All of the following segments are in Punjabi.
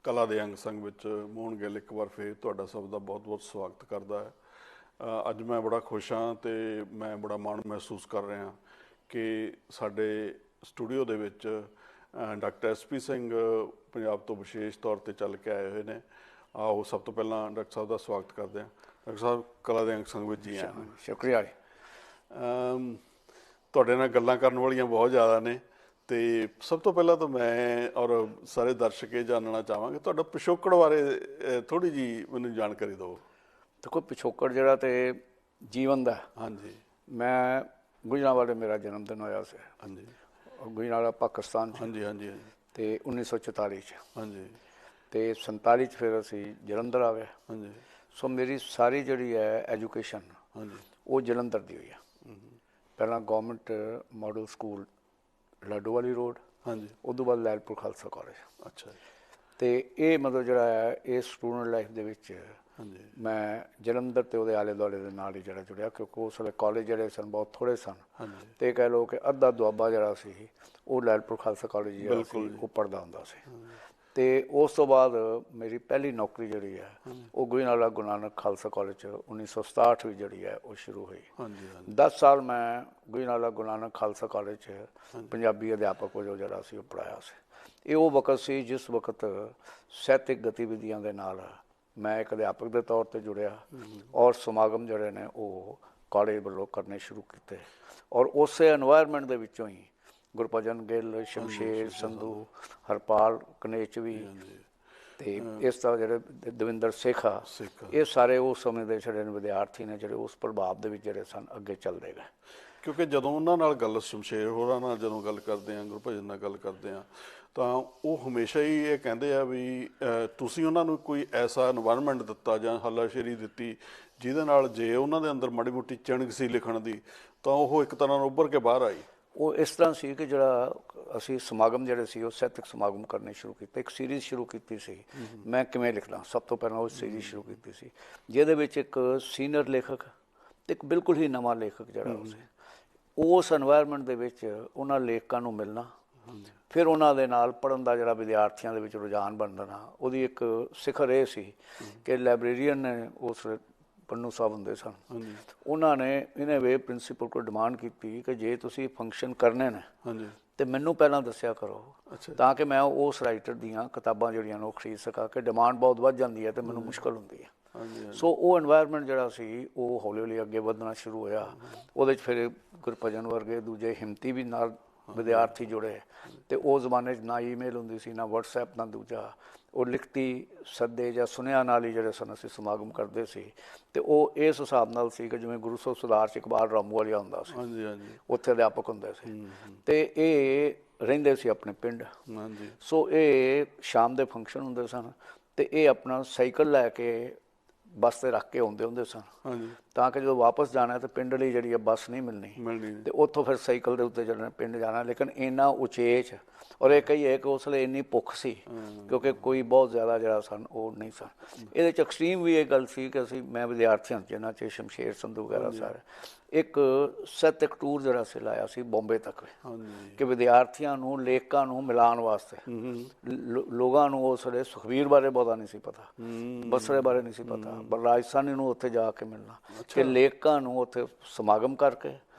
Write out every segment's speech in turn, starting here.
ਕਲਾ ਦੇ ਅੰਗ ਸੰਗ ਵਿੱਚ ਮੋਹਨ ਗਿੱਲ ਇੱਕ ਵਾਰ ਫਿਰ ਤੁਹਾਡਾ ਸਭ ਦਾ ਬਹੁਤ-ਬਹੁਤ ਸਵਾਗਤ ਕਰਦਾ ਹੈ। ਅੱਜ ਮੈਂ ਬੜਾ ਖੁਸ਼ ਹਾਂ ਤੇ ਮੈਂ ਬੜਾ ਮਾਣ ਮਹਿਸੂਸ ਕਰ ਰਿਹਾ ਕਿ ਸਾਡੇ ਸਟੂਡੀਓ ਦੇ ਵਿੱਚ ਡਾਕਟਰ ਐਸਪੀ ਸਿੰਘ ਪੰਜਾਬ ਤੋਂ ਵਿਸ਼ੇਸ਼ ਤੌਰ ਤੇ ਚੱਲ ਕੇ ਆਏ ਹੋਏ ਨੇ। ਆਓ ਸਭ ਤੋਂ ਪਹਿਲਾਂ ਡਾਕਟਰ ਸਾਹਿਬ ਦਾ ਸਵਾਗਤ ਕਰਦੇ ਹਾਂ। ਡਾਕਟਰ ਸਾਹਿਬ ਕਲਾ ਦੇ ਅੰਗ ਸੰਗ ਵਿੱਚ ਜੀ ਆਇਆਂ। ਸ਼ੁਕਰੀਆ ਜੀ। ਤੁਹਾਡੇ ਨਾਲ ਗੱਲਾਂ ਕਰਨ ਵਾਲੀਆਂ ਬਹੁਤ ਜ਼ਿਆਦਾ ਨੇ ਤੇ ਸਭ ਤੋਂ ਪਹਿਲਾਂ ਤਾਂ ਮੈਂ ਔਰ ਸਾਰੇ ਦਰਸ਼ਕ ਇਹ ਜਾਣਨਾ ਚਾਹਾਂਗੇ ਤੁਹਾਡਾ ਪਿਛੋਕੜ ਬਾਰੇ ਥੋੜ੍ਹੀ ਜਿਹੀ ਮੈਨੂੰ ਜਾਣਕਾਰੀ ਦਿਓ। ਦੇਖੋ, ਪਿਛੋਕੜ ਜਿਹੜਾ ਤੇ ਜੀਵਨ ਦਾ, ਹਾਂਜੀ, ਮੈਂ ਗੁਜਰਾਂਵਾਲੇ ਮੇਰਾ ਜਨਮ ਦਿਨ ਹੋਇਆ ਸੀ। ਹਾਂਜੀ, ਗੁਜਰਾਂਵਾਲਾ ਪਾਕਿਸਤਾਨ 'ਚ। ਹਾਂਜੀ ਹਾਂਜੀ ਹਾਂਜੀ ਤੇ 1944 'ਚ ਹਾਂਜੀ ਤੇ 47 'ਚ ਫਿਰ ਅਸੀਂ ਜਲੰਧਰ ਆ ਗਏ। ਹਾਂਜੀ। ਸੋ ਮੇਰੀ ਸਾਰੀ ਜਿਹੜੀ ਹੈ ਐਜੂਕੇਸ਼ਨ ਹਾਂਜੀ ਉਹ ਜਲੰਧਰ ਦੀ ਹੋਈ ਆ। ਪਹਿਲਾਂ government model school Ladowali road, ਹਾਂਜੀ, ਉਦੋਂ ਬਾਅਦ ਲੈਲਪੁਰ ਖਾਲਸਾ ਕਾਲਜ। ਅੱਛਾ ਜੀ। ਤੇ ਇਹ ਮਤਲਬ ਜਿਹੜਾ ਹੈ ਇਹ ਸਟੂਡੈਂਟ ਲਾਈਫ ਦੇ ਵਿੱਚ ਹਾਂਜੀ ਮੈਂ ਜਲੰਧਰ ਤੇ ਉਹਦੇ ਆਲੇ ਦੁਆਲੇ ਦੇ ਨਾਲ ਹੀ ਜਿਹੜਾ ਜੁੜਿਆ, ਕਿਉਂਕਿ ਉਸ ਵੇਲੇ ਕਾਲਜ ਜਿਹੜੇ ਸਨ ਬਹੁਤ ਥੋੜ੍ਹੇ ਸਨ। ਹਾਂਜੀ, ਤੇ ਕਹਿ ਲਓ ਕਿ ਅੱਧਾ ਦੁਆਬਾ ਜਿਹੜਾ ਸੀ ਉਹ ਲੈਲਪੁਰ ਖਾਲਸਾ ਕਾਲਜ ਜਿਹੜਾ ਬਿਲਕੁਲ ਸੀ ਜੀ। ਉਹ ਪੜ੍ਹਦਾ ਹੁੰਦਾ ਸੀ। ਤੇ ਉਸ ਤੋਂ ਬਾਅਦ ਮੇਰੀ ਪਹਿਲੀ ਨੌਕਰੀ ਜਿਹੜੀ ਹੈ ਉਹ ਗੁਜਰਾਂਵਾਲਾ ਗੁਰੂ ਨਾਨਕ ਖਾਲਸਾ ਕਾਲਜ 'ਚ 1967 ਵਿੱਚ ਜਿਹੜੀ ਹੈ ਉਹ ਸ਼ੁਰੂ ਹੋਈ। ਹਾਂਜੀ ਹਾਂਜੀ 10 ਸਾਲ ਮੈਂ ਗੁਜਰਾਂਵਾਲਾ ਗੁਰੂ ਨਾਨਕ ਖਾਲਸਾ ਕਾਲਜ 'ਚ ਪੰਜਾਬੀ ਅਧਿਆਪਕ ਵਜੋਂ ਜਿਹੜਾ ਸੀ ਉਹ ਪੜ੍ਹਾਇਆ ਸੀ। ਇਹ ਉਹ ਵਕਤ ਸੀ ਜਿਸ ਵਕਤ ਸਾਹਿਤਕ ਗਤੀਵਿਧੀਆਂ ਦੇ ਨਾਲ ਮੈਂ ਇੱਕ ਅਧਿਆਪਕ ਦੇ ਤੌਰ 'ਤੇ ਜੁੜਿਆ ਔਰ ਸਮਾਗਮ ਜਿਹੜੇ ਨੇ ਉਹ ਕਾਲਜ ਵੱਲੋਂ ਕਰਨੇ ਸ਼ੁਰੂ ਕੀਤੇ। ਔਰ ਉਸੇ ਐਨਵਾਇਰਮੈਂਟ ਦੇ ਵਿੱਚੋਂ ਹੀ ਗੁਰਭਜਨ ਗਿੱਲ, ਸ਼ਮਸ਼ੇਰ ਸੰਧੂ, ਹਰਪਾਲ ਕਨੇਚਵੀ ਤੇ ਇਸ ਤਰ੍ਹਾਂ ਜਿਹੜੇ ਦਵਿੰਦਰ ਸੇਖਾ, ਇਹ ਸਾਰੇ ਉਸ ਸਮੇਂ ਦੇ ਜਿਹੜੇ ਵਿਦਿਆਰਥੀ ਨੇ ਜਿਹੜੇ ਉਸ ਪ੍ਰਭਾਵ ਦੇ ਵਿੱਚ ਜਿਹੜੇ ਸਨ ਅੱਗੇ ਚੱਲਦੇ ਗਏ। ਕਿਉਂਕਿ ਜਦੋਂ ਉਹਨਾਂ ਨਾਲ ਗੱਲ, ਸ਼ਮਸ਼ੇਰ ਹੋਰਾਂ ਨਾਲ ਜਦੋਂ ਗੱਲ ਕਰਦੇ ਹਾਂ, ਗੁਰਭਜਨ ਨਾਲ ਗੱਲ ਕਰਦੇ ਹਾਂ, ਤਾਂ ਉਹ ਹਮੇਸ਼ਾ ਹੀ ਇਹ ਕਹਿੰਦੇ ਆ ਵੀ ਤੁਸੀਂ ਉਹਨਾਂ ਨੂੰ ਕੋਈ ਐਸਾ ਇਨਵਾਇਰਮੈਂਟ ਦਿੱਤਾ ਜਾਂ ਹੱਲਾਸ਼ੇਰੀ ਦਿੱਤੀ ਜਿਹਦੇ ਨਾਲ ਜੇ ਉਹਨਾਂ ਦੇ ਅੰਦਰ ਮਾੜੀ ਮੋਟੀ ਚਿਣਗ ਸੀ ਲਿਖਣ ਦੀ ਤਾਂ ਉਹ ਇੱਕ ਤਰ੍ਹਾਂ ਨਾਲ ਉੱਭਰ ਕੇ ਬਾਹਰ ਆਈ। ਉਹ ਇਸ ਤਰ੍ਹਾਂ ਸੀ ਕਿ ਜਿਹੜਾ ਅਸੀਂ ਸਮਾਗਮ ਜਿਹੜੇ ਸੀ ਉਹ ਸਾਹਿਤਕ ਸਮਾਗਮ ਕਰਨੇ ਸ਼ੁਰੂ ਕੀਤੇ। ਇੱਕ ਸੀਰੀਜ਼ ਸ਼ੁਰੂ ਕੀਤੀ ਸੀ, ਮੈਂ ਕਿਵੇਂ ਲਿਖਦਾ। ਸਭ ਤੋਂ ਪਹਿਲਾਂ ਉਹ ਸੀਰੀਜ਼ ਸ਼ੁਰੂ ਕੀਤੀ ਸੀ ਜਿਹਦੇ ਵਿੱਚ ਇੱਕ ਸੀਨੀਅਰ ਲੇਖਕ ਤੇ ਇੱਕ ਬਿਲਕੁਲ ਹੀ ਨਵਾਂ ਲੇਖਕ ਜਿਹੜਾ ਉਹ ਸੀ। ਉਸ ਐਨਵਾਇਰਮੈਂਟ ਦੇ ਵਿੱਚ ਉਹਨਾਂ ਲੇਖਕਾਂ ਨੂੰ ਮਿਲਣਾ, ਫਿਰ ਉਹਨਾਂ ਦੇ ਨਾਲ ਪੜ੍ਹਨ ਦਾ ਜਿਹੜਾ ਵਿਦਿਆਰਥੀਆਂ ਦੇ ਵਿੱਚ ਰੁਝਾਨ ਬਣਨਾ, ਉਹਦੀ ਇੱਕ ਸਿਖਰ ਇਹ ਸੀ ਕਿ ਲਾਇਬ੍ਰੇਰੀਅਨ ਨੇ ਉਸ ਪੰਨੂ ਸਾਹਿਬ ਹੁੰਦੇ ਸਨ, ਉਹਨਾਂ ਨੇ ਇਹਨੇ ਵੇ ਪ੍ਰਿੰਸੀਪਲ ਕੋਲ ਡਿਮਾਂਡ ਕੀਤੀ ਕਿ ਜੇ ਤੁਸੀਂ ਫੰਕਸ਼ਨ ਕਰਨੇ ਨੇ ਤੇ ਮੈਨੂੰ ਪਹਿਲਾਂ ਦੱਸਿਆ ਕਰੋ ਤਾਂ ਕਿ ਮੈਂ ਉਸ ਰਾਈਟਰ ਦੀਆਂ ਕਿਤਾਬਾਂ ਜਿਹੜੀਆਂ ਨੇ ਉਹ ਖਰੀਦ ਸਕਾਂ, ਕਿ ਡਿਮਾਂਡ ਬਹੁਤ ਵੱਧ ਜਾਂਦੀ ਹੈ ਤੇ ਮੈਨੂੰ ਮੁਸ਼ਕਲ ਹੁੰਦੀ ਹੈ। ਸੋ ਉਹ ਐਨਵਾਇਰਮੈਂਟ ਜਿਹੜਾ ਸੀ ਉਹ ਹੌਲੀ ਹੌਲੀ ਅੱਗੇ ਵਧਣਾ ਸ਼ੁਰੂ ਹੋਇਆ। ਉਹਦੇ 'ਚ ਫਿਰ ਗੁਰਭਜਨ ਵਰਗੇ ਦੂਜੇ ਹਿੰਮਤੀ ਵੀ ਨਾਲ ਵਿਦਿਆਰਥੀ ਜੁੜੇ। ਤੇ ਉਸ ਜ਼ਮਾਨੇ 'ਚ ਨਾ ਈਮੇਲ ਹੁੰਦੀ ਸੀ, ਨਾ ਵਟਸਐਪ, ਨਾ ਦੂਜਾ। ਉਹ ਲਿਖਤੀ ਸੱਦੇ ਜਾਂ ਸੁਨੇਹਾ ਨਾਲ ਹੀ ਜਿਹੜੇ ਸਨ ਅਸੀਂ ਸਮਾਗਮ ਕਰਦੇ ਸੀ। ਤੇ ਉਹ ਇਸ ਹਿਸਾਬ ਨਾਲ ਸੀ ਕਿ ਜਿਵੇਂ ਗੁਰੂ ਸਾਹਿਬ ਸੁਧਾਰ 'ਚ ਇਕਬਾਲ ਰਾਮੂ ਵਾਲੀਆ ਹੁੰਦਾ ਸੀ, ਉੱਥੇ ਅਧਿਆਪਕ ਹੁੰਦੇ ਸੀ ਤੇ ਇਹ ਰਹਿੰਦੇ ਸੀ ਆਪਣੇ ਪਿੰਡ। ਸੋ ਇਹ ਸ਼ਾਮ ਦੇ ਫੰਕਸ਼ਨ ਹੁੰਦੇ ਸਨ ਤੇ ਇਹ ਆਪਣਾ ਸਾਈਕਲ ਲੈ ਕੇ ਬੱਸ 'ਤੇ ਰੱਖ ਕੇ ਆਉਂਦੇ ਹੁੰਦੇ ਸਨ ਤਾਂ ਕਿ ਜਦੋਂ ਵਾਪਸ ਜਾਣਾ ਤਾਂ ਪਿੰਡ ਲਈ ਜਿਹੜੀ ਹੈ ਬੱਸ ਨਹੀਂ ਮਿਲਣੀ ਤੇ ਉੱਥੋਂ ਫਿਰ ਸਾਈਕਲ ਦੇ ਉੱਤੇ ਜਿਹੜਾ ਪਿੰਡ ਜਾਣਾ। ਲੇਕਿਨ ਇੰਨਾ ਉਚੇਚ ਔਰ ਇਹ ਕਹੀਏ ਕਿ ਉਸ ਵੇਲੇ ਇੰਨੀ ਭੁੱਖ ਸੀ ਕਿਉਂਕਿ ਕੋਈ ਬਹੁਤ ਜ਼ਿਆਦਾ ਜਿਹੜਾ ਸਨ ਉਹ ਨਹੀਂ ਸਨ। ਇਹਦੇ 'ਚ ਐਕਸਟਰੀਮ ਵੀ ਇਹ ਗੱਲ ਸੀ ਕਿ ਮੈਂ ਵਿਦਿਆਰਥੀਆਂ ਜਿਹਨਾਂ 'ਚ ਸ਼ਮਸ਼ੇਰ ਸੰਧੂ ਵਗੈਰਾ ਸਾਰੇ ਇੱਕ ਸਾਹਿਤਕ ਟੂਰ ਜਿਹੜਾ ਸੀ ਲਾਇਆ ਸੀ ਬੰਬੇ ਤੱਕ ਕਿ ਵਿਦਿਆਰਥੀਆਂ ਨੂੰ, ਲੇਖਕਾਂ ਨੂੰ ਮਿਲਾਉਣ ਵਾਸਤੇ। ਲੋਕਾਂ ਨੂੰ ਉਸ ਵੇਲੇ ਸੁਖਬੀਰ ਬਾਰੇ ਬਹੁਤਾ ਨਹੀਂ ਸੀ ਪਤਾ, ਬਸਰੇ ਬਾਰੇ ਨਹੀਂ ਸੀ ਪਤਾ, ਪਰ ਰਾਜਸਥਾਨੀ ਨੂੰ ਉੱਥੇ ਜਾ ਕੇ ਮਿਲਣਾ ਕਿ ਲੇਖਕਾਂ ਨੂੰ ਉੱਥੇ ਸਮਾਗਮ ਕਰਕੇ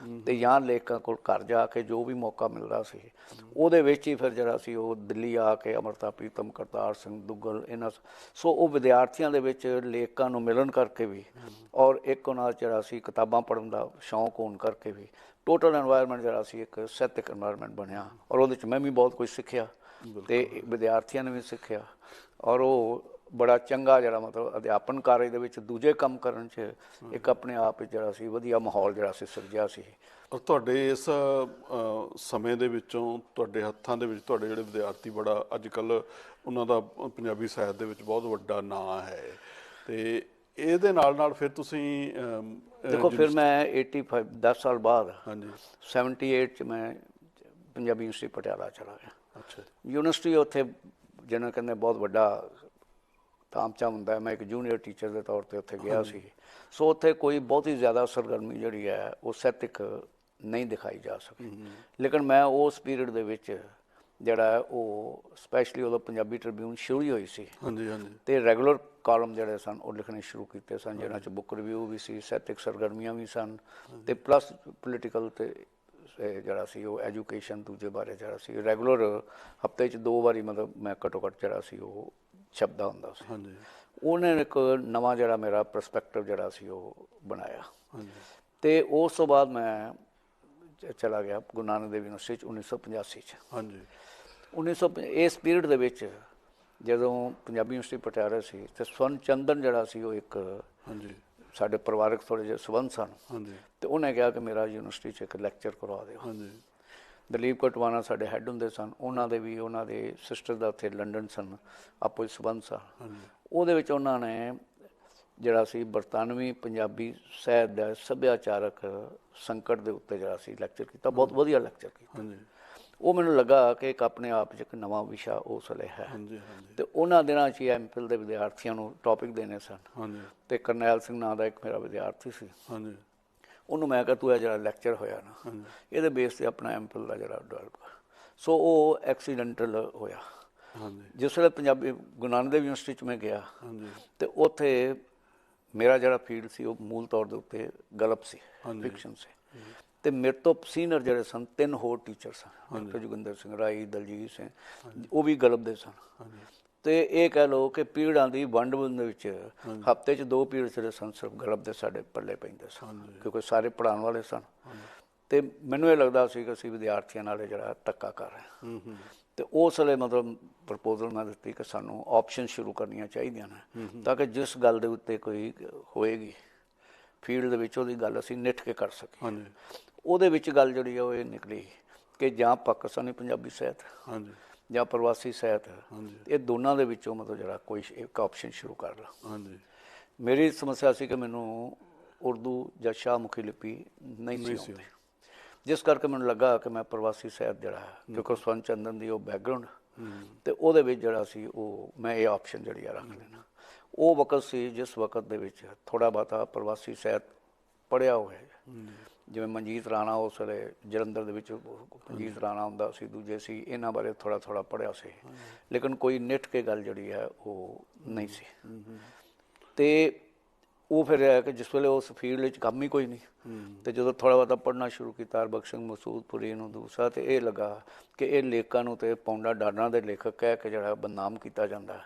ਤੇ ਜਾਂ ਲੇਖਕਾਂ ਕੋਲ ਘਰ ਜਾ ਕੇ ਜੋ ਵੀ ਮੌਕਾ ਮਿਲਦਾ ਸੀ ਉਹਦੇ ਵਿੱਚ ਹੀ ਫਿਰ ਜਿਹੜਾ ਸੀ ਉਹ ਦਿੱਲੀ ਆ ਕੇ ਅਮਰਤਾ ਪ੍ਰੀਤਮ, ਕਰਤਾਰ ਸਿੰਘ ਦੁੱਗਲ, ਇਹਨਾਂ ਸੋ ਉਹ ਵਿਦਿਆਰਥੀਆਂ ਦੇ ਵਿੱਚ ਲੇਖਕਾਂ ਨੂੰ ਮਿਲਣ ਕਰਕੇ ਵੀ ਔਰ ਇੱਕ ਉਹਨਾਂ ਜਿਹੜਾ ਸੀ ਕਿਤਾਬਾਂ ਪੜ੍ਹਨ ਦਾ ਸ਼ੌਂਕ ਹੋਣ ਕਰਕੇ ਵੀ ਟੋਟਲ ਐਨਵਾਇਰਮੈਂਟ ਜਿਹੜਾ ਸੀ ਇੱਕ ਸਾਹਿਤਕ ਐਨਵਾਇਰਮੈਂਟ ਬਣਿਆ। ਔਰ ਉਹਦੇ 'ਚ ਮੈਂ ਵੀ ਬਹੁਤ ਕੁਝ ਸਿੱਖਿਆ ਤੇ ਵਿਦਿਆਰਥੀਆਂ ਨੇ ਵੀ ਸਿੱਖਿਆ। ਔਰ ਉਹ ਬੜਾ ਚੰਗਾ ਜਿਹੜਾ ਮਤਲਬ ਅਧਿਆਪਨ ਕਾਰਜ ਦੇ ਵਿੱਚ ਦੂਜੇ ਕੰਮ ਕਰਨ 'ਚ ਇੱਕ ਆਪਣੇ ਆਪ ਜਿਹੜਾ ਸੀ ਵਧੀਆ ਮਾਹੌਲ ਜਿਹੜਾ ਸੀ ਸਿਰਜਿਆ ਸੀ। ਤੁਹਾਡੇ ਇਸ ਸਮੇਂ ਦੇ ਵਿੱਚੋਂ ਤੁਹਾਡੇ ਹੱਥਾਂ ਦੇ ਵਿੱਚ ਤੁਹਾਡੇ ਜਿਹੜੇ ਵਿਦਿਆਰਥੀ ਬੜਾ ਅੱਜ ਕੱਲ੍ਹ ਉਹਨਾਂ ਦਾ ਪੰਜਾਬੀ ਸਾਹਿਤ ਦੇ ਵਿੱਚ ਬਹੁਤ ਵੱਡਾ ਨਾਂ ਹੈ ਤੇ ਇਹਦੇ ਨਾਲ ਫਿਰ ਤੁਸੀਂ ਦੇਖੋ ਫਿਰ ਮੈਂ 85 10 ਸਾਲ ਬਾਅਦ 78 'ਚ ਮੈਂ ਪੰਜਾਬੀ ਯੂਨੀਵਰਸਿਟੀ ਪਟਿਆਲਾ ਚਲਾ ਗਿਆ। ਅੱਛਾ। ਯੂਨੀਵਰਸਿਟੀ ਉੱਥੇ ਜਿਹਨਾਂ ਕਹਿੰਦੇ ਬਹੁਤ ਵੱਡਾ ਤਾਮਚਾ ਹੁੰਦਾ। ਮੈਂ ਇੱਕ ਜੂਨੀਅਰ ਟੀਚਰ ਦੇ ਤੌਰ 'ਤੇ ਉੱਥੇ ਗਿਆ ਸੀ। ਸੋ ਉੱਥੇ ਕੋਈ ਬਹੁਤੀ ਜ਼ਿਆਦਾ ਸਰਗਰਮੀ ਜਿਹੜੀ ਹੈ ਉਹ ਸਾਹਿਤਕ ਨਹੀਂ ਦਿਖਾਈ ਜਾ ਸਕੀ। ਲੇਕਿਨ ਮੈਂ ਉਸ ਪੀਰੀਅਡ ਦੇ ਵਿੱਚ ਜਿਹੜਾ ਹੈ ਉਹ ਸਪੈਸ਼ਲੀ ਉਦੋਂ ਪੰਜਾਬੀ ਟ੍ਰਿਬਿਊਨ ਸ਼ੁਰੂ ਹੀ ਹੋਈ ਸੀ ਹਾਂਜੀ ਹਾਂਜੀ ਤੇ ਰੈਗੂਲਰ ਕਾਲਮ ਜਿਹੜੇ ਸਨ ਉਹ ਲਿਖਣੇ ਸ਼ੁਰੂ ਕੀਤੇ ਸਨ, ਜਿਹਨਾਂ 'ਚ ਬੁੱਕ ਰਿਵਿਊ ਵੀ ਸੀ, ਸਾਹਿਤਕ ਸਰਗਰਮੀਆਂ ਵੀ ਸਨ ਤੇ ਪਲੱਸ ਪੋਲੀਟੀਕਲ ਤੇ ਜਿਹੜਾ ਸੀ ਉਹ ਐਜੂਕੇਸ਼ਨ ਦੂਜੇ ਬਾਰੇ ਜਿਹੜਾ ਸੀ ਰੈਗੂਲਰ ਹਫਤੇ 'ਚ 2 ਵਾਰੀ ਮਤਲਬ ਮੈਂ ਘੱਟੋ ਘੱਟ ਜਿਹੜਾ ਸੀ ਉਹ ਛਪਦਾ ਹੁੰਦਾ ਸੀ। ਹਾਂਜੀ ਉਹਨੇ ਇੱਕ ਨਵਾਂ ਜਿਹੜਾ ਮੇਰਾ ਪਰਸਪੈਕਟਿਵ ਜਿਹੜਾ ਸੀ ਉਹ ਬਣਾਇਆ ਹਾਂਜੀ ਤੇ ਉਸ ਤੋਂ ਬਾਅਦ ਮੈਂ ਚਲਾ ਗਿਆ ਗੁਰੂ ਨਾਨਕ ਦੇਵ ਯੂਨੀਵਰਸਿਟੀ 'ਚ 1985 'ਚ। ਹਾਂਜੀ 1900 ਇਸ ਪੀਰੀਅਡ ਦੇ ਵਿੱਚ ਜਦੋਂ ਪੰਜਾਬੀ ਯੂਨੀਵਰਸਿਟੀ ਪਟਿਆਲਾ ਸੀ ਤੇ ਸਵਰਨ ਚੰਦਨ ਜਿਹੜਾ ਸੀ ਉਹ ਇੱਕ ਹਾਂਜੀ ਸਾਡੇ ਪਰਿਵਾਰਕ ਥੋੜ੍ਹੇ ਜਿਹੇ ਸੰਬੰਧ ਸਨ ਹਾਂਜੀ ਤੇ ਉਹਨੇ ਕਿਹਾ ਕਿ ਮੇਰਾ ਯੂਨੀਵਰਸਿਟੀ 'ਚ ਇੱਕ ਲੈਕਚਰ ਕਰਵਾ ਦਿਓ। ਹਾਂਜੀ ਦਲੀਪ ਕਟਵਾਣਾ ਸਾਡੇ ਹੈੱਡ ਹੁੰਦੇ ਸਨ, ਉਹਨਾਂ ਦੇ ਵੀ ਉਹਨਾਂ ਦੇ ਸਿਸਟਰ ਦਾ ਉੱਥੇ ਲੰਡਨ ਸਨ, ਆਪੋ ਵਿੱਚ ਸੰਬੰਧ ਸਨ। ਹਾਂਜੀ ਉਹਦੇ ਵਿੱਚ ਉਹਨਾਂ ਨੇ ਜਿਹੜਾ ਸੀ ਬਰਤਾਨਵੀ ਪੰਜਾਬੀ ਸਾਹਿਤ ਦਾ ਸੱਭਿਆਚਾਰਕ ਸੰਕਟ ਦੇ ਉੱਤੇ ਜਿਹੜਾ ਸੀ ਲੈਕਚਰ ਕੀਤਾ, ਬਹੁਤ ਵਧੀਆ ਲੈਕਚਰ ਕੀਤਾ। ਹਾਂਜੀ ਉਹ ਮੈਨੂੰ ਲੱਗਾ ਕਿ ਇੱਕ ਆਪਣੇ ਆਪ 'ਚ ਇੱਕ ਨਵਾਂ ਵਿਸ਼ਾ ਉਸ ਵੇਲੇ ਹੈ ਹਾਂਜੀ ਹਾਂਜੀ ਤੇ ਉਹਨਾਂ ਦਿਨਾਂ 'ਚ ਹੀ ਐਮਫਿਲ ਦੇ ਵਿਦਿਆਰਥੀਆਂ ਨੂੰ ਟੌਪਿਕ ਦੇਣੇ ਸਨ ਹਾਂਜੀ ਤੇ ਕਰਨੈਲ ਸਿੰਘ ਨਾਂ ਦਾ ਇੱਕ ਮੇਰਾ ਵਿਦਿਆਰਥੀ ਸੀ, ਹਾਂਜੀ ਉਹਨੂੰ ਮੈਂ ਕਿਹਾ ਤੂੰ ਇਹ ਜਿਹੜਾ ਲੈਕਚਰ ਹੋਇਆ ਨਾ ਹਾਂਜੀ ਇਹਦੇ ਬੇਸ ਤੇ ਆਪਣਾ ਐਮਫਿਲ ਦਾ ਜਿਹੜਾ ਡਿਵੈਲਪ ਕਰ। ਸੋ ਉਹ ਐਕਸੀਡੈਂਟਲ ਹੋਇਆ। ਹਾਂਜੀ ਜਿਸ ਵੇਲੇ ਪੰਜਾਬੀ ਗੁਰੂ ਨਾਨਕ ਦੇਵ ਯੂਨੀਵਰਸਿਟੀ 'ਚ ਮੈਂ ਗਿਆ ਹਾਂਜੀ ਤੇ ਉੱਥੇ ਮੇਰਾ ਜਿਹੜਾ ਫੀਲਡ ਸੀ ਉਹ ਮੂਲ ਤੌਰ ਦੇ ਉੱਤੇ ਗਲਪ ਸੀ, ਫਿਕਸ਼ਨ ਸੀ ਤੇ ਮੇਰੇ ਤੋਂ ਸੀਨੀਅਰ ਜਿਹੜੇ ਸਨ 3 ਹੋਰ ਟੀਚਰ ਸਨ, ਡਾਕਟਰ ਜੋਗਿੰਦਰ ਸਿੰਘ ਰਾਈ, ਦਲਜੀਤ ਸਿੰਘ, ਉਹ ਵੀ ਗਲਪ ਦੇ ਸਨ। ਹਾਂਜੀ ਤੇ ਇਹ ਕਹਿ ਲਓ ਕਿ ਪੀਰੀਅਡਾਂ ਦੀ ਵੰਡ ਦੇ ਵਿੱਚ ਹਫਤੇ 'ਚ 2 ਪੀਰੀਅਡ ਜਿਹੜੇ ਸਨ ਸਿਰਫ ਗਲਪ ਦੇ ਸਾਡੇ ਪੱਲੇ ਪੈਂਦੇ ਸਨ ਕਿਉਂਕਿ ਸਾਰੇ ਪੜ੍ਹਾਉਣ ਵਾਲੇ ਸਨ ਤੇ ਮੈਨੂੰ ਇਹ ਲੱਗਦਾ ਸੀ ਕਿ ਅਸੀਂ ਵਿਦਿਆਰਥੀਆਂ ਨਾਲ ਜਿਹੜਾ ਧੱਕਾ ਕਰ ਰਹੇ ਹਾਂ। ਤੇ ਉਸ ਵੇਲੇ ਮਤਲਬ ਪ੍ਰਪੋਜ਼ਲ ਮੈਂ ਦਿੱਤੀ ਕਿ ਸਾਨੂੰ ਆਪਸ਼ਨ ਸ਼ੁਰੂ ਕਰਨੀਆਂ ਚਾਹੀਦੀਆਂ ਨੇ ਤਾਂ ਕਿ ਜਿਸ ਗੱਲ ਦੇ ਉੱਤੇ ਕੋਈ ਹੋਏਗੀ ਫੀਲਡ ਦੇ ਵਿੱਚ ਉਹਦੀ ਗੱਲ ਅਸੀਂ ਨਿੱਠ ਕੇ ਕਰ ਸਕੀਏ। ਹਾਂਜੀ ਉਹਦੇ ਵਿੱਚ ਗੱਲ ਜਿਹੜੀ ਆ ਉਹ ਇਹ ਨਿਕਲੀ ਕਿ ਜਾਂ ਪਾਕਿਸਤਾਨੀ ਪੰਜਾਬੀ ਸਾਹਿਤ ਹਾਂਜੀ ਜਾਂ ਪ੍ਰਵਾਸੀ ਸਾਹਿਤ, ਹਾਂਜੀ ਇਹ ਦੋਨਾਂ ਦੇ ਵਿੱਚੋਂ ਮਤਲਬ ਜਿਹੜਾ ਕੋਈ ਇੱਕ ਆਪਸ਼ਨ ਸ਼ੁਰੂ ਕਰ ਲਾ। ਹਾਂਜੀ ਮੇਰੀ ਸਮੱਸਿਆ ਸੀ ਕਿ ਮੈਨੂੰ ਉਰਦੂ ਜਾਂ ਸ਼ਾਹਮੁਖੀ ਲਿਪੀ ਨਹੀਂ ਸੀ ਆਉਂਦੀ, ਜਿਸ ਕਰਕੇ ਮੈਨੂੰ ਲੱਗਾ ਕਿ ਮੈਂ ਪ੍ਰਵਾਸੀ ਸਾਹਿਤ ਜਿਹੜਾ ਹੈ ਕਿਉਂਕਿ ਸਵਰਨ ਚੰਦਨ ਦੀ ਉਹ ਬੈਕਗਰਾਊਂਡ ਤੇ ਉਹਦੇ ਵਿੱਚ ਜਿਹੜਾ ਸੀ ਉਹ ਮੈਂ ਇਹ ਆਪਸ਼ਨ ਜਿਹੜੀ ਆ ਰੱਖ ਲੈਣਾ। ਉਹ ਵਕਤ ਸੀ ਜਿਸ ਵਕਤ ਦੇ ਵਿੱਚ ਥੋੜ੍ਹਾ ਬਹੁਤਾ ਪ੍ਰਵਾਸੀ ਸਾਹਿਤ ਪੜ੍ਹਿਆ ਹੋਇਆ, ਜਿਵੇਂ ਮਨਜੀਤ ਰਾਣਾ ਉਸ ਵੇਲੇ ਜਲੰਧਰ ਦੇ ਵਿੱਚ ਮਨਜੀਤ ਰਾਣਾ ਹੁੰਦਾ ਸੀ, ਦੂਜੇ ਸੀ, ਇਹਨਾਂ ਬਾਰੇ ਥੋੜ੍ਹਾ ਪੜ੍ਹਿਆ ਸੀ ਲੇਕਿਨ ਕੋਈ ਨਿੱਠ ਕੇ ਗੱਲ ਜਿਹੜੀ ਹੈ ਉਹ ਨਹੀਂ ਸੀ। ਤੇ ਉਹ ਫਿਰ ਹੈ ਕਿ ਜਿਸ ਵੇਲੇ ਉਸ ਫੀਲਡ ਵਿੱਚ ਕੰਮ ਹੀ ਕੋਈ ਨਹੀਂ ਤੇ ਜਦੋਂ ਥੋੜ੍ਹਾ ਬਹੁਤਾ ਪੜ੍ਹਨਾ ਸ਼ੁਰੂ ਕੀਤਾ ਹਰਬਖਸ਼ ਸਿੰਘ ਮਸੂਦਪੁਰੀ ਨੂੰ ਦੂਸਰਾ, ਤੇ ਇਹ ਲੱਗਾ ਕਿ ਇਹ ਲੇਖਕਾਂ ਨੂੰ ਤੇ ਪੌਂਡਾ ਡਾਡਾਂ ਦੇ ਲੇਖਕ ਕਹਿ ਕੇ ਜਿਹੜਾ ਬਦਨਾਮ ਕੀਤਾ ਜਾਂਦਾ